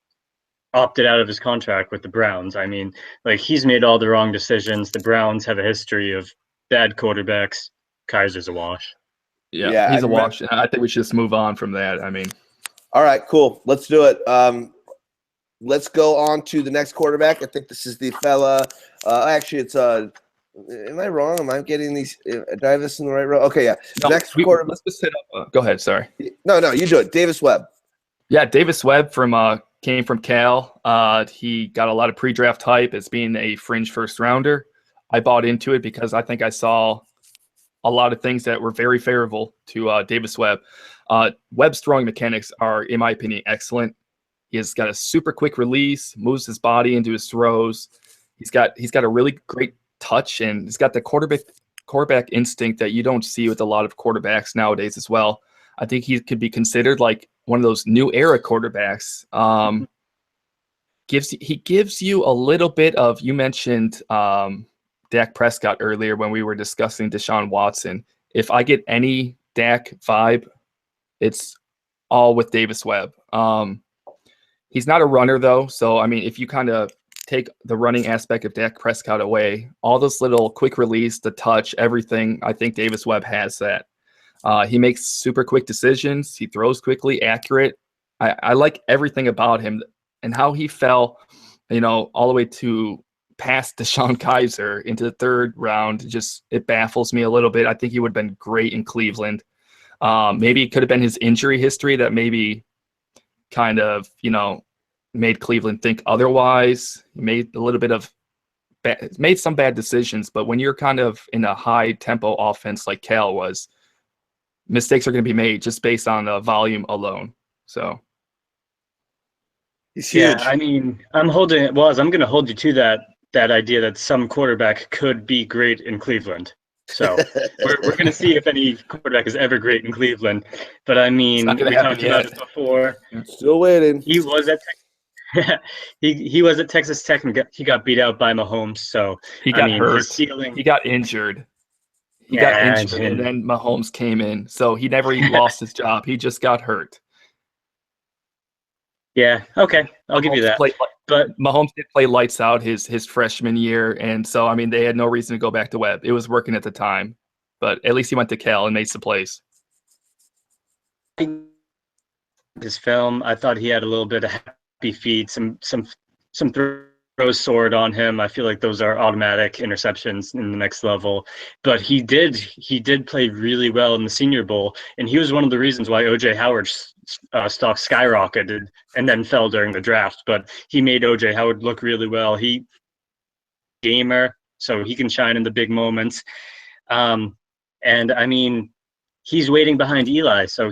opted out of his contract with the Browns. I mean, like, he's made all the wrong decisions. The Browns have a history of bad quarterbacks. Kaiser's a wash. Yeah, he's a wash. I think we should just move on from that. I mean, all right, cool. Let's do it. Let's go on to the next quarterback. I think this is the fella. Actually, it's am I wrong? Am I getting these? Did I have this in the right row? Okay, yeah. Next quarterback. Let's just hit up. Go ahead. Sorry. No, you do it. Davis Webb. Yeah, Davis Webb came from Cal. He got a lot of pre-draft hype as being a fringe first rounder. I bought into it because I think I saw a lot of things that were very favorable to Davis Webb. Webb's throwing mechanics are, in my opinion, excellent. He has got a super quick release, moves his body into his throws. He's got a really great touch, and he's got the quarterback instinct that you don't see with a lot of quarterbacks nowadays as well. I think he could be considered like one of those new era quarterbacks. He gives you a little bit of, you mentioned Dak Prescott earlier when we were discussing Deshaun Watson. If I get any Dak vibe, it's all with Davis Webb. He's not a runner though, so I mean, if you kind of take the running aspect of Dak Prescott away, all those little quick release, the touch, everything, I think Davis Webb has that. He makes super quick decisions. He throws quickly, accurate. I like everything about him and how he fell, all the way to past Deshaun Kaiser into the third round. Just, it baffles me a little bit. I think he would have been great in Cleveland. Maybe it could have been his injury history that maybe kind of, made Cleveland think otherwise. He made a little bit of made some bad decisions, but when you're kind of in a high tempo offense like Cal was, mistakes are going to be made just based on the volume alone. So he's huge. Yeah, I mean, I'm going to hold you to that idea that some quarterback could be great in Cleveland. So we're going to see if any quarterback is ever great in Cleveland. But I mean, we talked about it before. Still waiting. He was at he was at Texas Tech and he got beat out by Mahomes. So he got hurt. He got injured. He got injured, and then Mahomes came in. So he never lost his job. He just got hurt. Yeah, okay. I'll give you that. But Mahomes did play lights out his freshman year, and so, I mean, they had no reason to go back to Webb. It was working at the time. But at least he went to Cal and made some plays. His film, I thought he had a little bit of happy feet, some throws soared on him. I feel like those are automatic interceptions in the next level. But he did play really well in the Senior Bowl, and he was one of the reasons why O.J. Howard's stock skyrocketed and then fell during the draft. But he made O.J. Howard look really well. He gamer, so he can shine in the big moments. And I mean, he's waiting behind Eli, so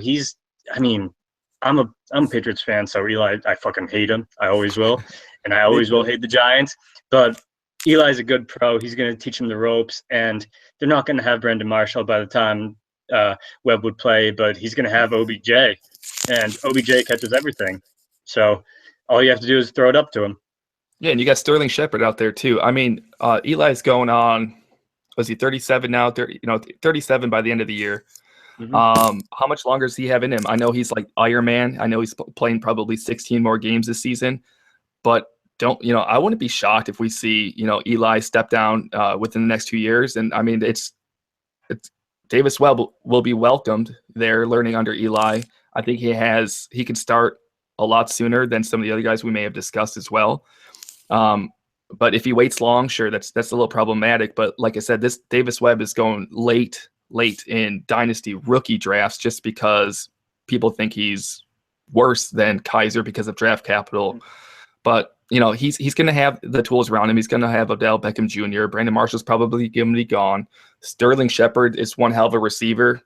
I'm a Patriots fan, so Eli, I fucking hate him. I always will. And I always will hate the Giants. But Eli's a good pro. He's going to teach him the ropes. And they're not going to have Brandon Marshall by the time Webb would play, but he's going to have OBJ. And OBJ catches everything. So all you have to do is throw it up to him. Yeah, and you got Sterling Shepard out there too. I mean, Eli's going on, was he 37 now? 37 by the end of the year. Mm-hmm. How much longer does he have in him? I know he's like Iron Man. I know he's playing probably 16 more games this season. But I wouldn't be shocked if we see, Eli step down within the next 2 years. And I mean, it's Davis Webb will be welcomed there learning under Eli. I think he can start a lot sooner than some of the other guys we may have discussed as well. But if he waits long, sure, that's a little problematic. But like I said, this Davis Webb is going late in dynasty rookie drafts just because people think he's worse than Kaiser because of draft capital. But he's going to have the tools around him. He's going to have Odell Beckham Jr. Brandon Marshall's probably going to be gone. Sterling Shepard is one hell of a receiver.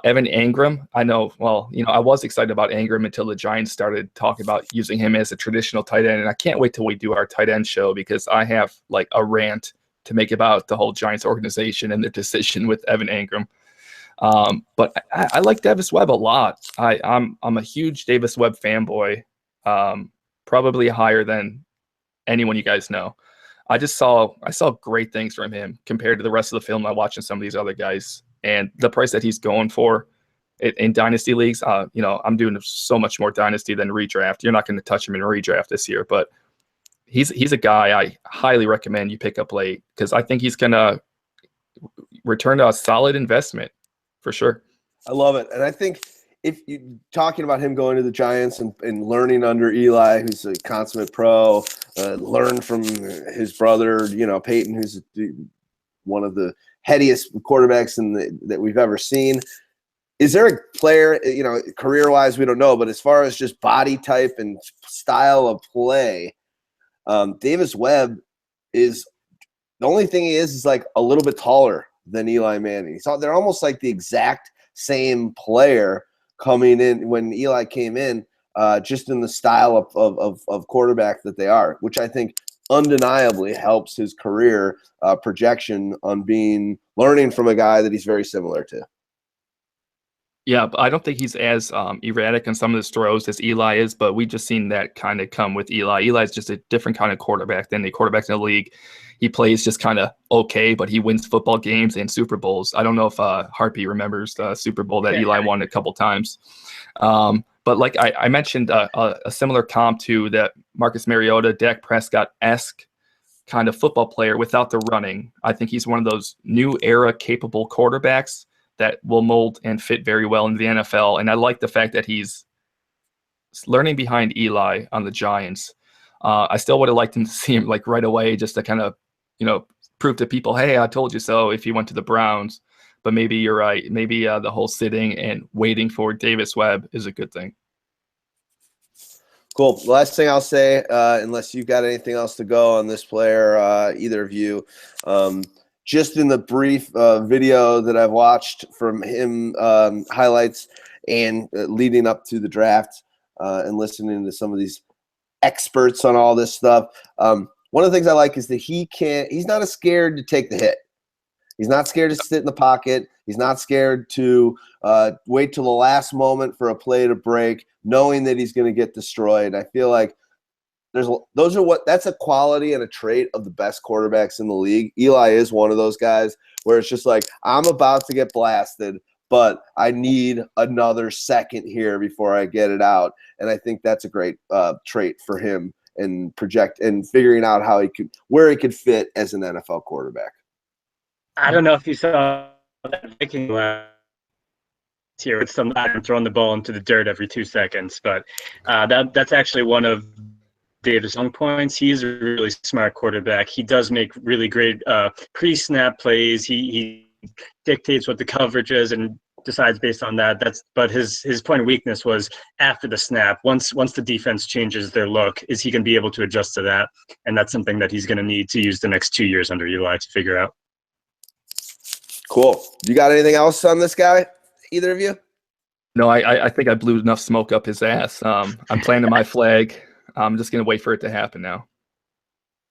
Evan Engram, I know. Well, I was excited about Engram until the Giants started talking about using him as a traditional tight end, and I can't wait till we do our tight end show because I have like a rant to make about the whole Giants organization and their decision with Evan Engram. But I like Davis Webb a lot. I'm a huge Davis Webb fanboy, probably higher than anyone you guys know. I saw great things from him compared to the rest of the film. I'm watching some of these other guys, and the price that he's going for in dynasty leagues. I'm doing so much more dynasty than redraft. You're not going to touch him in redraft this year, but he's a guy I highly recommend you pick up late because I think he's going to return a solid investment for sure. I love it. And I think if you're talking about him going to the Giants and learning under Eli, who's a consummate pro, learn from his brother, Peyton, who's one of the headiest quarterbacks that we've ever seen. Is there a player, career-wise, we don't know, but as far as just body type and style of play, Davis Webb is the only thing he is like a little bit taller than Eli Manning. So they're almost like the exact same player coming in when Eli came in, just in the style of quarterback that they are, which I think undeniably helps his career projection on learning from a guy that he's very similar to. Yeah, but I don't think he's as erratic in some of his throws as Eli is, but we just seen that kind of come with Eli. Eli's just a different kind of quarterback than the quarterbacks in the league. He plays just kind of okay, but he wins football games and Super Bowls. I don't know if Hartbeat remembers the Super Bowl that Eli won a couple times. But like I mentioned, a similar comp to that Marcus Mariota, Dak Prescott-esque kind of football player without the running. I think he's one of those new era capable quarterbacks that will mold and fit very well in the NFL. And I like the fact that he's learning behind Eli on the Giants. I still would have liked him to see him like right away just to kind of, prove to people, hey, I told you so if he went to the Browns. But maybe you're right. Maybe the whole sitting and waiting for Davis Webb is a good thing. Cool. Last thing I'll say, unless you've got anything else to go on this player, either of you, just in the brief video that I've watched from him, highlights and leading up to the draft and listening to some of these experts on all this stuff. One of the things I like is that he's not scared to take the hit. He's not scared to sit in the pocket. He's not scared to wait till the last moment for a play to break, knowing that he's going to get destroyed. I feel like that's a quality and a trait of the best quarterbacks in the league. Eli is one of those guys where it's just like, I'm about to get blasted, but I need another second here before I get it out. And I think that's a great trait for him and figuring out where he could fit as an NFL quarterback. I don't know if you saw that Viking last year with some Adam throwing the ball into the dirt every 2 seconds, but that's actually one of Davis' own points. He's a really smart quarterback. He does make really great pre-snap plays. He dictates what the coverage is and decides based on that. But his point of weakness was after the snap. Once the defense changes their look, is he going to be able to adjust to that? And that's something that he's going to need to use the next 2 years under Eli to figure out. Cool. You got anything else on this guy? Either of you? No, I think I blew enough smoke up his ass. I'm planting my flag. I'm just going to wait for it to happen now.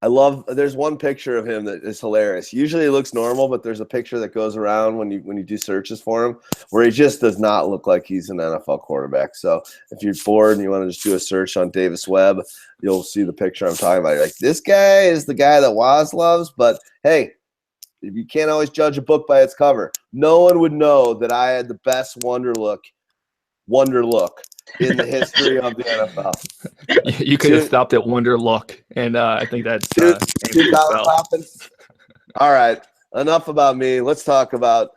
There's one picture of him that is hilarious. Usually it looks normal, but there's a picture that goes around when you do searches for him where he just does not look like he's an NFL quarterback. So if you're bored and you want to just do a search on Davis Webb, you'll see the picture I'm talking about. You're like, this guy is the guy that Waz loves, but hey, you can't always judge a book by its cover. No one would know that I had the best wonder look in the history of the NFL. You could have stopped at Wonder Luck, and I think that's all right. Enough about me. Let's talk about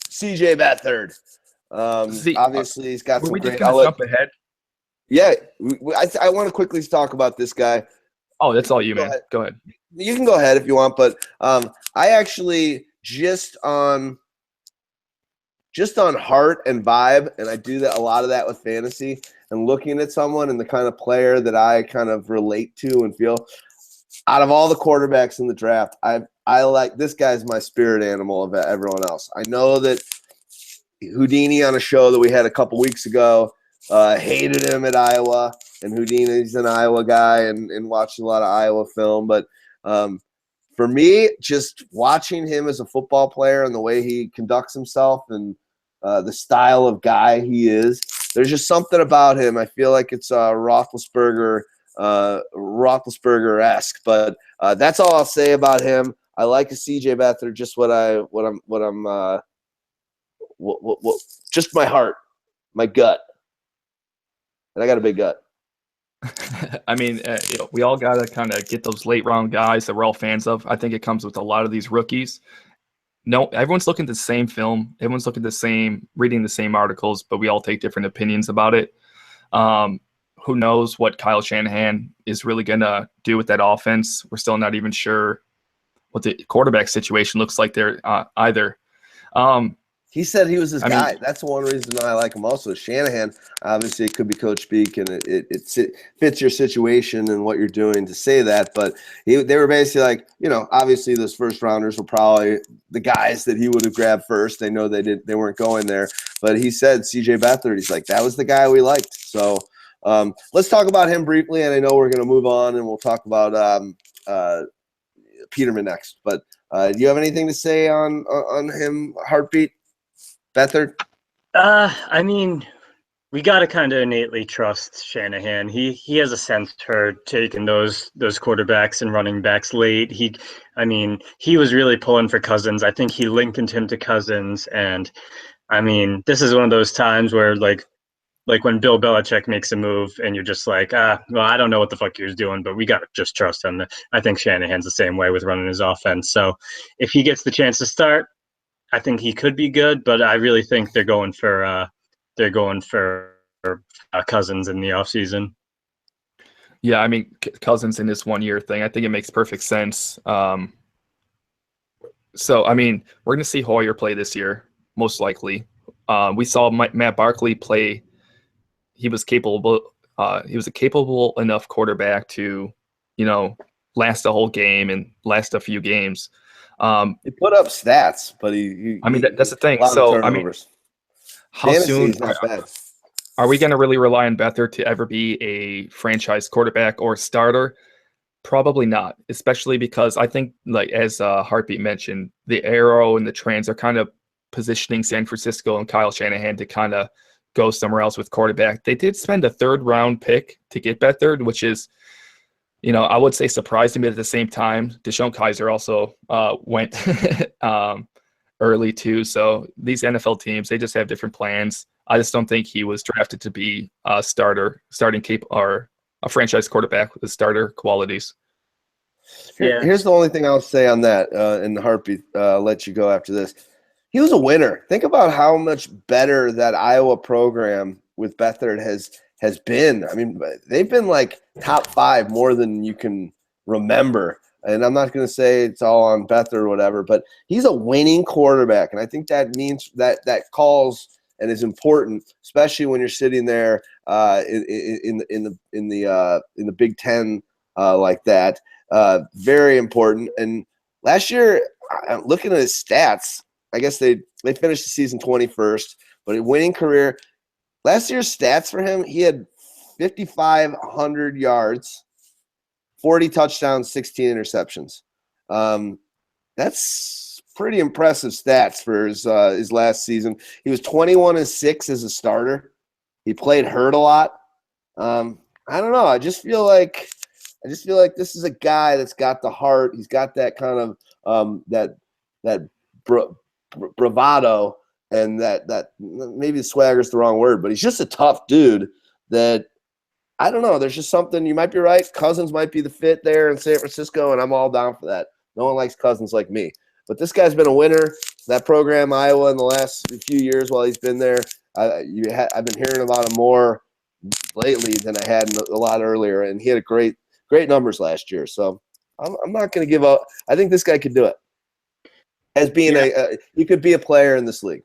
CJ Beathard. Obviously, he's got some great. Jump ahead. Yeah, I want to quickly talk about this guy. Oh, that's all you, man. Go ahead. You can go ahead if you want, but I actually just on heart and vibe, and I do that a lot of that with fantasy. and looking at someone and the kind of player that I kind of relate to and feel, out of all the quarterbacks in the draft, I like this guy's my spirit animal of everyone else. I know that Houdini on a show that we had a couple weeks ago hated him at Iowa, and Houdini's an Iowa guy and watched a lot of Iowa film. But for me, just watching him as a football player and the way he conducts himself and the style of guy he is, there's just something about him. I feel like it's Roethlisberger-esque. But that's all I'll say about him. I like a CJ Beathard, just just my heart, my gut. And I got a big gut. I mean, we all got to kind of get those late round guys that we're all fans of. I think it comes with a lot of these rookies. No, everyone's looking at the same film. Everyone's looking at the same, reading the same articles, but we all take different opinions about it. Who knows what Kyle Shanahan is really going to do with that offense? We're still not even sure what the quarterback situation looks like there either. He said he was his guy. That's one reason I like him also. Shanahan, obviously, it could be coach speak, and it fits your situation and what you're doing to say that. But they were basically like, obviously those first rounders were probably the guys that he would have grabbed first. They know they weren't going there. But he said CJ Beathard, he's like, that was the guy we liked. So let's talk about him briefly, and I know we're going to move on, and we'll talk about Peterman next. But do you have anything to say on him, Hartbeat? Beathard? I mean, we got to kind of innately trust Shanahan. He has a sense for taking those quarterbacks and running backs late. He was really pulling for Cousins. I think he linked him to Cousins, and I mean, this is one of those times where like when Bill Belichick makes a move and you're just like, well, I don't know what the fuck he was doing, but we got to just trust him. I think Shanahan's the same way with running his offense. So if he gets the chance to start, I think he could be good, but I really think they're going for Cousins in the offseason. Yeah, I mean, Cousins in this 1 year thing, I think it makes perfect sense. So, I mean, we're going to see Hoyer play this year, most likely. We saw Matt Barkley play. He was capable. He was a capable enough quarterback to, last a whole game and last a few games. He put up stats, but that's the thing. So, I mean, how soon are we going to really rely on Beathard to ever be a franchise quarterback or starter? Probably not, especially because I think, like as Hartbeat mentioned, the arrow and the trends are kind of positioning San Francisco and Kyle Shanahan to kind of go somewhere else with quarterback. They did spend a third-round pick to get Beathard, which is, I would say surprising, but at the same time, Deshaun Kaiser also went early too. So these NFL teams, they just have different plans. I just don't think he was drafted to be a starting or a franchise quarterback with the starter qualities. Here's the only thing I'll say on that, and Hartbeat, let you go after this. He was a winner. Think about how much better that Iowa program with Beathard has been. I mean, they've been like top 5 more than you can remember. And I'm not going to say it's all on Beathard or whatever, but he's a winning quarterback. And I think that means that calls and is important, especially when you're sitting there in the Big Ten like that. Very important. And last year, looking at his stats, I guess they finished the season 21st, but a winning career. Last year's stats for him, he had 5,500 yards, 40 touchdowns, 16 interceptions. That's pretty impressive stats for his last season. He was 21-6 as a starter. He played hurt a lot. I don't know. I just feel like this is a guy that's got the heart. He's got that kind of that bravado. And that maybe swagger is the wrong word, but he's just a tough dude that, I don't know, there's just something. You might be right. Cousins might be the fit there in San Francisco, and I'm all down for that. No one likes Cousins like me. But this guy's been a winner. That program, Iowa, in the last few years while he's been there, I've been hearing about him more lately than I had a lot earlier, and he had great numbers last year. So I'm not going to give up. I think this guy could do it. As being he could be a player in this league.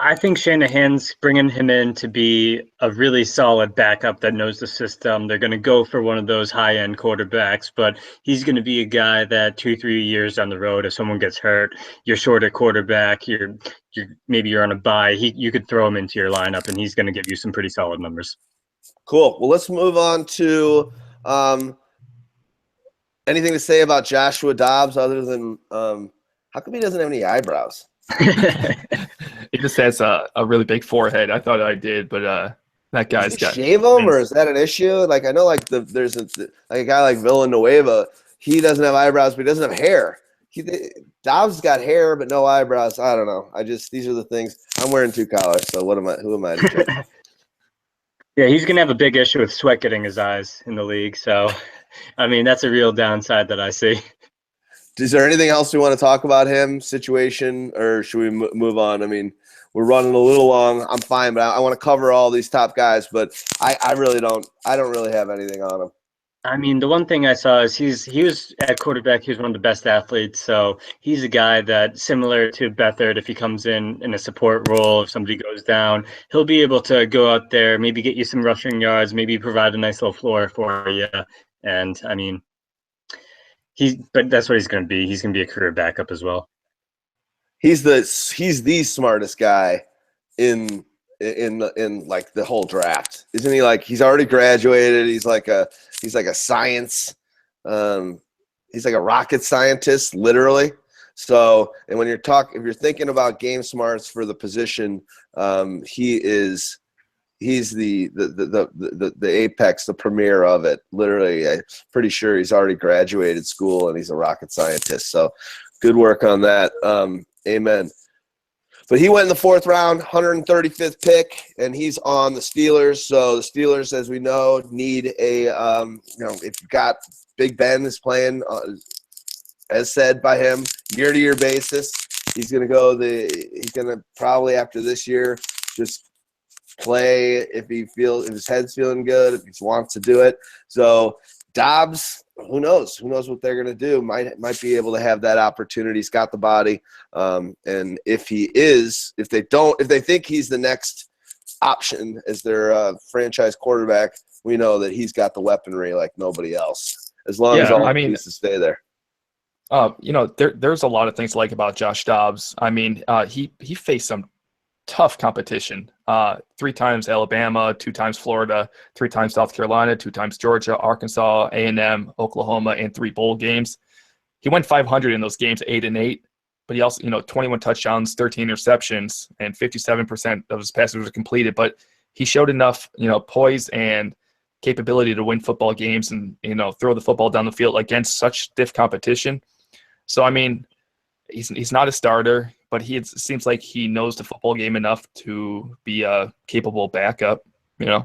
I think Shanahan's bringing him in to be a really solid backup that knows the system. They're going to go for one of those high-end quarterbacks, but he's going to be a guy that 2-3 years down the road, if someone gets hurt, you're short at quarterback, maybe you're on a bye, you could throw him into your lineup, and he's going to give you some pretty solid numbers. Cool. Well, let's move on to anything to say about Joshua Dobbs other than how come he doesn't have any eyebrows? He just has a really big forehead. I thought I did, but that guy's got. Shave him, or is that an issue? Like, I know, like there's a guy like Villanueva. He doesn't have eyebrows, but he doesn't have hair. Dobbs got hair, but no eyebrows. I don't know. These are the things. I'm wearing 2 collars, so what am I? Who am I to judge? Yeah, he's going to have a big issue with sweat getting his eyes in the league. So, I mean, that's a real downside that I see. Is there anything else we want to talk about him, situation, or should we move on? I mean, we're running a little long. I'm fine, but I want to cover all these top guys, but I really don't. I don't really have anything on him. I mean, the one thing I saw is he was at quarterback. He was one of the best athletes. So he's a guy that, similar to Beathard, if he comes in a support role, if somebody goes down, he'll be able to go out there, maybe get you some rushing yards, maybe provide a nice little floor for you. And I mean, but that's what he's going to be. He's going to be a career backup as well. He's the smartest guy in like the whole draft, isn't he? Like, he's already graduated. He's like a science. He's like a rocket scientist, literally. So, and when if you're thinking about game smarts for the position, he's the apex, the premier of it. Literally, I'm pretty sure he's already graduated school and he's a rocket scientist. So, good work on that. Amen. But he went in the 4th round, 135th pick, and he's on the Steelers. So the Steelers, as we know, need a if you've got Big Ben is playing, as said by him, year-to-year basis. He's going to probably after this year just play if his head's feeling good, if he wants to do it. So Dobbs, who knows? Who knows what they're going to do? Might be able to have that opportunity. He's got the body, and if they think he's the next option as their franchise quarterback, we know that he's got the weaponry like nobody else. As long as all pieces stay there. There's a lot of things to like about Josh Dobbs. I mean, he faced some tough competition. 3 times Alabama, 2 times Florida, 3 times South Carolina, 2 times Georgia, Arkansas, A&M, Oklahoma, and 3 bowl games. He went 500 in those games, 8-8. But he also, 21 touchdowns, 13 interceptions, and 57% of his passes were completed. But he showed enough, poise and capability to win football games and, throw the football down the field against such stiff competition. So, I mean, he's not a starter, but it seems like he knows the football game enough to be a capable backup, Yeah,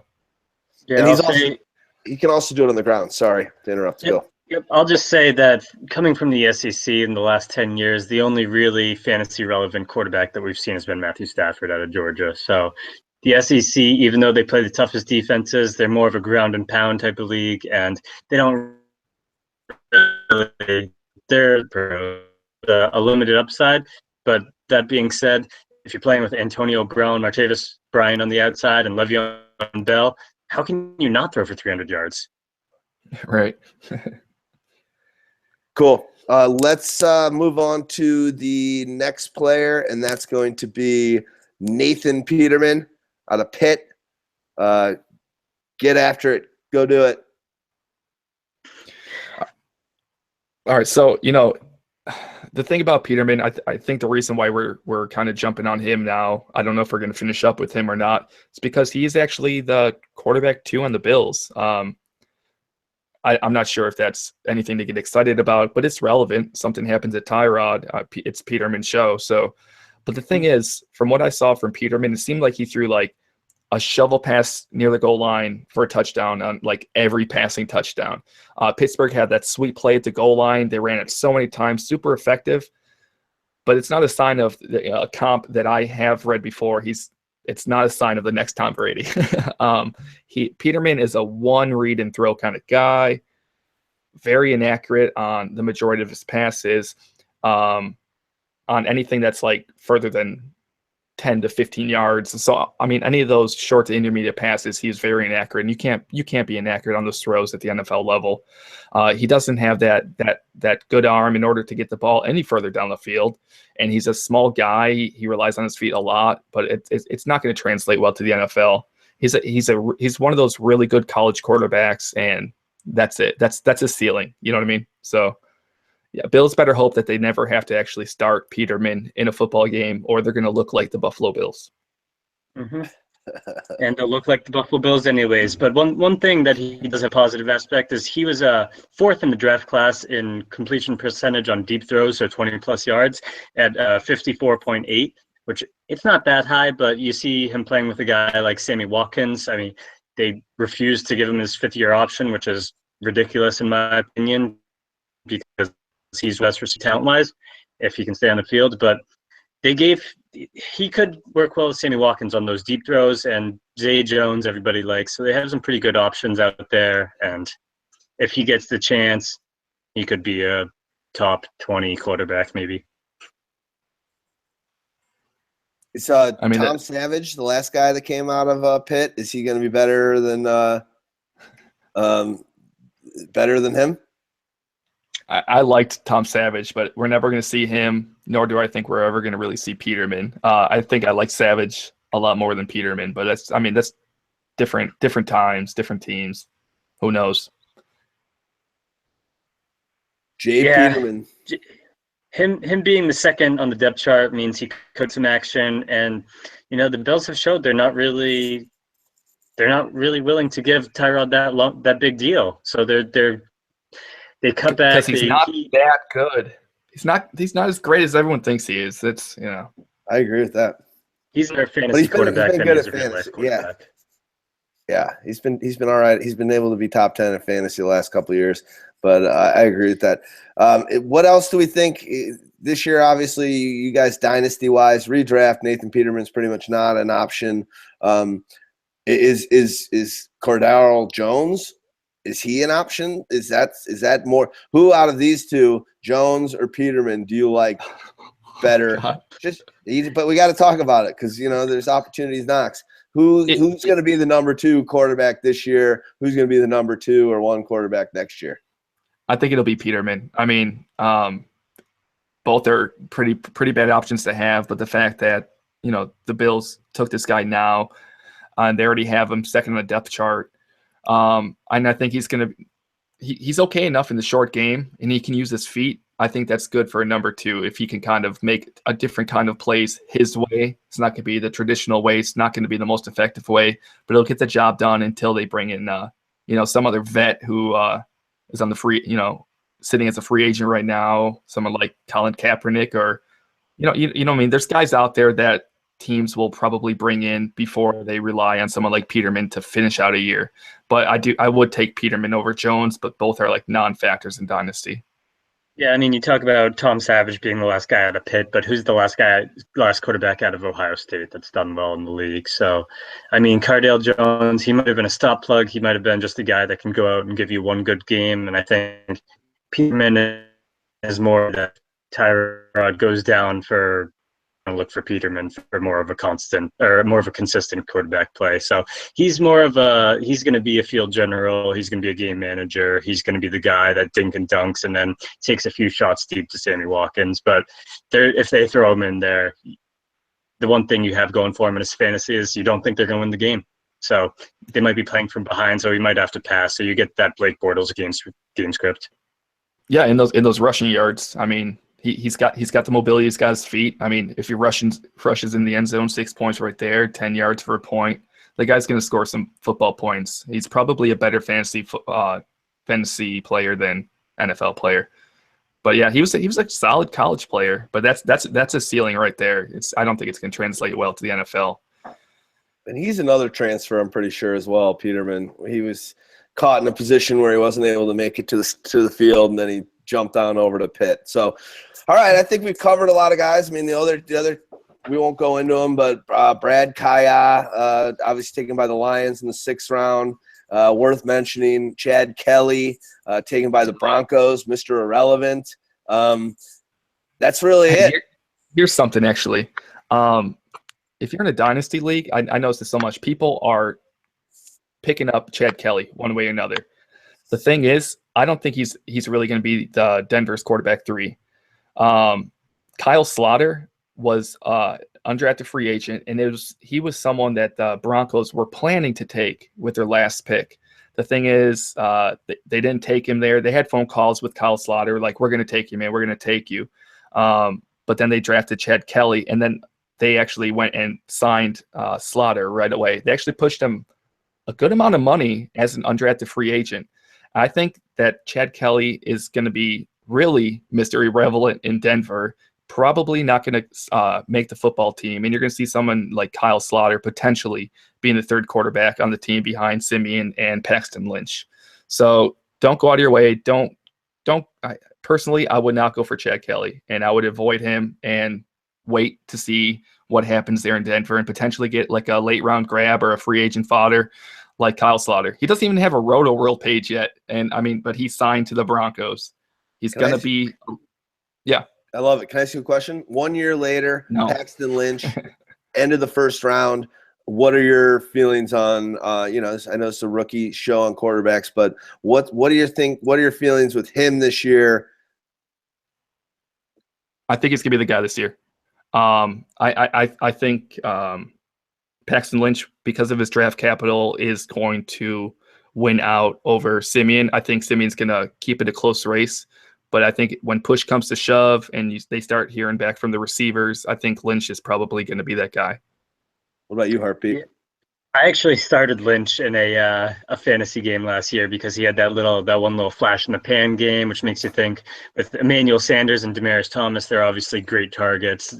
and he can also do it on the ground. Sorry to interrupt. Yep. Go. Yep. I'll just say that coming from the SEC in the last 10 years, the only really fantasy relevant quarterback that we've seen has been Matthew Stafford out of Georgia. So the SEC, even though they play the toughest defenses, they're more of a ground and pound type of league, and they don't really, they're a limited upside. But that being said, if you're playing with Antonio Brown, Martavis Bryant on the outside, and Le'Veon Bell, how can you not throw for 300 yards? Right. Cool. Let's move on to the next player, and that's going to be Nathan Peterman out of Pitt. Get after it. Go do it. All right. So, the thing about Peterman, I think the reason why we're kind of jumping on him now, I don't know if we're going to finish up with him or not, it's because he is actually the quarterback 2 on the Bills. I'm not sure if that's anything to get excited about, but it's relevant. Something happens at Tyrod. It's Peterman's show. So, but the thing is, from what I saw from Peterman, it seemed like he threw like a shovel pass near the goal line for a touchdown on like every passing touchdown. Pittsburgh had that sweet play at the goal line. They ran it so many times, super effective, but it's not a sign of a comp that I have read before. It's not a sign of the next Tom Brady. Peterman is a one read and throw kind of guy, very inaccurate on the majority of his passes, on anything that's like further than 10 to 15 yards. And so, I mean, any of those short to intermediate passes, he's very inaccurate. And you can't be inaccurate on those throws at the NFL level. He doesn't have that good arm in order to get the ball any further down the field. And he's a small guy. He relies on his feet a lot, but it's not going to translate well to the NFL. He's one of those really good college quarterbacks, and that's it. That's his ceiling. You know what I mean? So, yeah, Bills better hope that they never have to actually start Peterman in a football game, or they're going to look like the Buffalo Bills. Mm-hmm. And they'll look like the Buffalo Bills anyways. But one thing that he does have positive aspect is he was fourth in the draft class in completion percentage on deep throws, so 20-plus yards, at 54.8, which it's not that high, but you see him playing with a guy like Sammy Watkins. I mean, they refused to give him his fifth-year option, which is ridiculous in my opinion, because he's best for talent-wise if he can stay on the field. But he could work well with Sammy Watkins on those deep throws, and Zay Jones everybody likes. So they have some pretty good options out there, and if he gets the chance, he could be a top 20 quarterback maybe. It's Tom Savage, the last guy that came out of Pitt. Is he going to be better than him? I liked Tom Savage, but we're never going to see him, nor do I think we're ever going to really see Peterman. I think I like Savage a lot more than Peterman, but that's different times, different teams. Who knows? Peterman. Him being the second on the depth chart means he could some action, and the Bills have showed they're not really willing to give Tyrod that big deal. So they cut back because he's not that good. He's not as great as everyone thinks he is. I agree with that. He's their fantasy quarterback. He's been good at fantasy. Yeah. He's been all right. He's been able to be top 10 in fantasy the last couple of years. But I agree with that. What else do we think this year? Obviously, you guys dynasty-wise redraft. Nathan Peterman's pretty much not an option. Is Cordell Jones? Is he an option? Is that more? Who out of these two, Jones or Peterman, do you like better? But we got to talk about it because there's opportunities knocks. Who's going to be the number 2 quarterback this year? Who's going to be the number 2 or 1 quarterback next year? I think it'll be Peterman. I mean, both are pretty bad options to have, but the fact that the Bills took this guy now, and they already have him second on the depth chart. And I think he's okay enough in the short game, and he can use his feet. I think that's good for a number 2 if he can kind of make a different kind of plays his way. It's not going to be the traditional way. It's not going to be the most effective way, but it'll get the job done until they bring in, some other vet who is on the free, sitting as a free agent right now. Someone like Colin Kaepernick, or what I mean. There's guys out there that teams will probably bring in before they rely on someone like Peterman to finish out a year. But I would take Peterman over Jones, but both are like non-factors in dynasty. Yeah, I mean, you talk about Tom Savage being the last guy out of Pitt, but who's the last quarterback out of Ohio State that's done well in the league? So, I mean, Cardale Jones, he might have been a stop plug. He might have been just a guy that can go out and give you one good game. And I think Peterman is more that Tyrod goes down for look for Peterman for more of a consistent quarterback play. So he's going to be a field general. He's going to be a game manager. He's going to be the guy that dink and dunks and then takes a few shots deep to Sammy Watkins. But if they throw him in there, the one thing you have going for him in his fantasy is you don't think they're going to win the game. So they might be playing from behind, so he might have to pass. So you get that Blake Bortles game script. Yeah, in those rushing yards, I mean, He's got the mobility. He's got his feet. I mean, if he rushes in the end zone, 6 points right there, 10 yards for a point, the guy's going to score some football points. He's probably a better fantasy player than NFL player. But yeah, he was a solid college player. But that's a ceiling right there. I don't think it's going to translate well to the NFL. And he's another transfer, I'm pretty sure, as well. Peterman. He was caught in a position where he wasn't able to make it to the field, and then he jumped on over to Pitt. So, all right, I think we've covered a lot of guys. I mean, the other we won't go into them, but Brad Kaya, obviously taken by the Lions in the 6th round. Worth mentioning, Chad Kelly, taken by the Broncos, Mr. Irrelevant. That's really it. Here's something, actually. if you're in a dynasty league, I noticed this so much. People are picking up Chad Kelly one way or another. The thing is, I don't think he's really going to be the Denver's quarterback 3. Kyle Slaughter was undrafted free agent, and he was someone that the Broncos were planning to take with their last pick. The thing is, they didn't take him there. They had phone calls with Kyle Slaughter, like, we're going to take you, man. We're going to take you. But then they drafted Chad Kelly, and then they actually went and signed Slaughter right away. They actually pushed him a good amount of money as an undrafted free agent. I think that Chad Kelly is going to be really Mr. Irrelevant in Denver, probably not going to make the football team. And you're going to see someone like Kyle Slaughter potentially being the 3rd quarterback on the team behind Simeon and Paxton Lynch. So don't go out of your way. Personally, I would not go for Chad Kelly, and I would avoid him and wait to see what happens there in Denver and potentially get like a late round grab or a free agent fodder like Kyle Slaughter. He doesn't even have a Roto World page yet. And but he's signed to the Broncos. He's going to be, yeah. I love it. Can I ask you a question? 1 year later, no. Paxton Lynch, end of the 1st round. What are your feelings on, I know it's a rookie show on quarterbacks, but what do you think? What are your feelings with him this year? I think he's going to be the guy this year. I think Paxton Lynch, because of his draft capital, is going to win out over Simeon. I think Simeon's going to keep it a close race, but I think when push comes to shove and they start hearing back from the receivers, I think Lynch is probably going to be that guy. What about you, Hartbeat? Yeah. I actually started Lynch in a fantasy game last year because he had that one little flash in the pan game, which makes you think with Emmanuel Sanders and Demaryius Thomas, they're obviously great targets.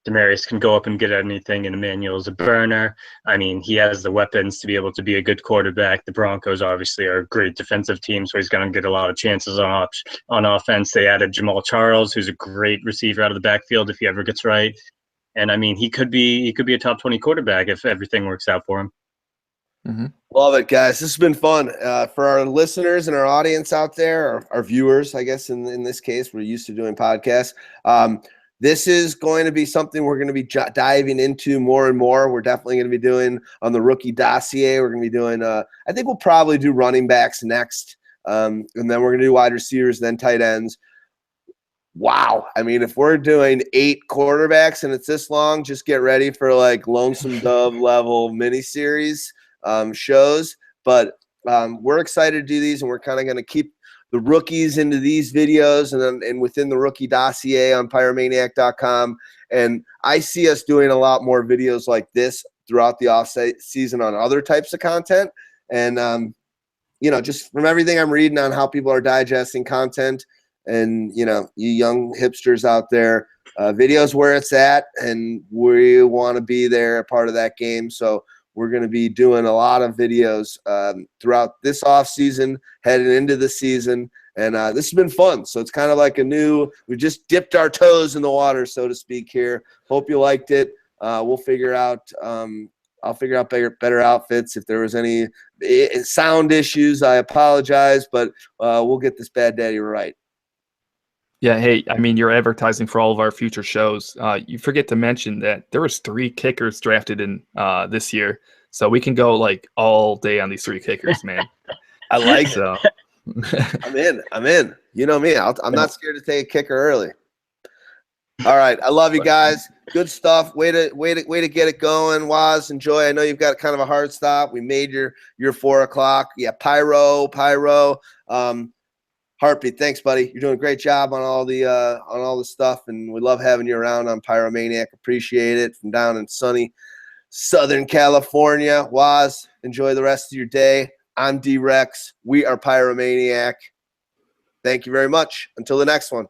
Demaryius can go up and get anything, and Emmanuel's a burner. I mean, he has the weapons to be able to be a good quarterback. The Broncos obviously are a great defensive team, so he's going to get a lot of chances on offense. They added Jamal Charles, who's a great receiver out of the backfield if he ever gets right. And I mean, he could be a top 20 quarterback if everything works out for him. Mm-hmm. Love it, guys. This has been fun for our listeners and our audience out there, our viewers, I guess, in this case. We're used to doing podcasts. This is going to be something we're going to be diving into more and more. We're definitely going to be doing on the rookie dossier. We're going to be doing, I think we'll probably do running backs next. And then we're going to do wide receivers, then tight ends. Wow. I mean, if we're doing 8 quarterbacks and it's this long, just get ready for like Lonesome Dove level miniseries shows. But we're excited to do these, and we're kind of going to keep the rookies into these videos and within the rookie dossier on Pyromaniac.com. And I see us doing a lot more videos like this throughout the off season on other types of content. And, just from everything I'm reading on how people are digesting content, and, you young hipsters out there, video's where it's at, and we want to be there, a part of that game. So we're going to be doing a lot of videos throughout this off season, heading into the season. And this has been fun. So it's kind of like we just dipped our toes in the water, so to speak, here. Hope you liked it. We'll figure out, I'll figure out better outfits. If there was any sound issues, I apologize, but we'll get this bad daddy right. Yeah, hey, I mean, you're advertising for all of our future shows. You forget to mention that there was 3 kickers drafted in this year, so we can go like all day on these 3 kickers, man. I like it. I'm in. You know me. I'm not scared to take a kicker early. All right, I love you guys. Good stuff. Way to get it going, Waz. Enjoy. I know you've got kind of a hard stop. We made your 4 o'clock. Yeah, Pyro. Hartbeat, thanks, buddy. You're doing a great job on all the stuff, and we love having you around on Pyromaniac. Appreciate it from down in sunny Southern California. Waz, enjoy the rest of your day. I'm D-Rex. We are Pyromaniac. Thank you very much. Until the next one.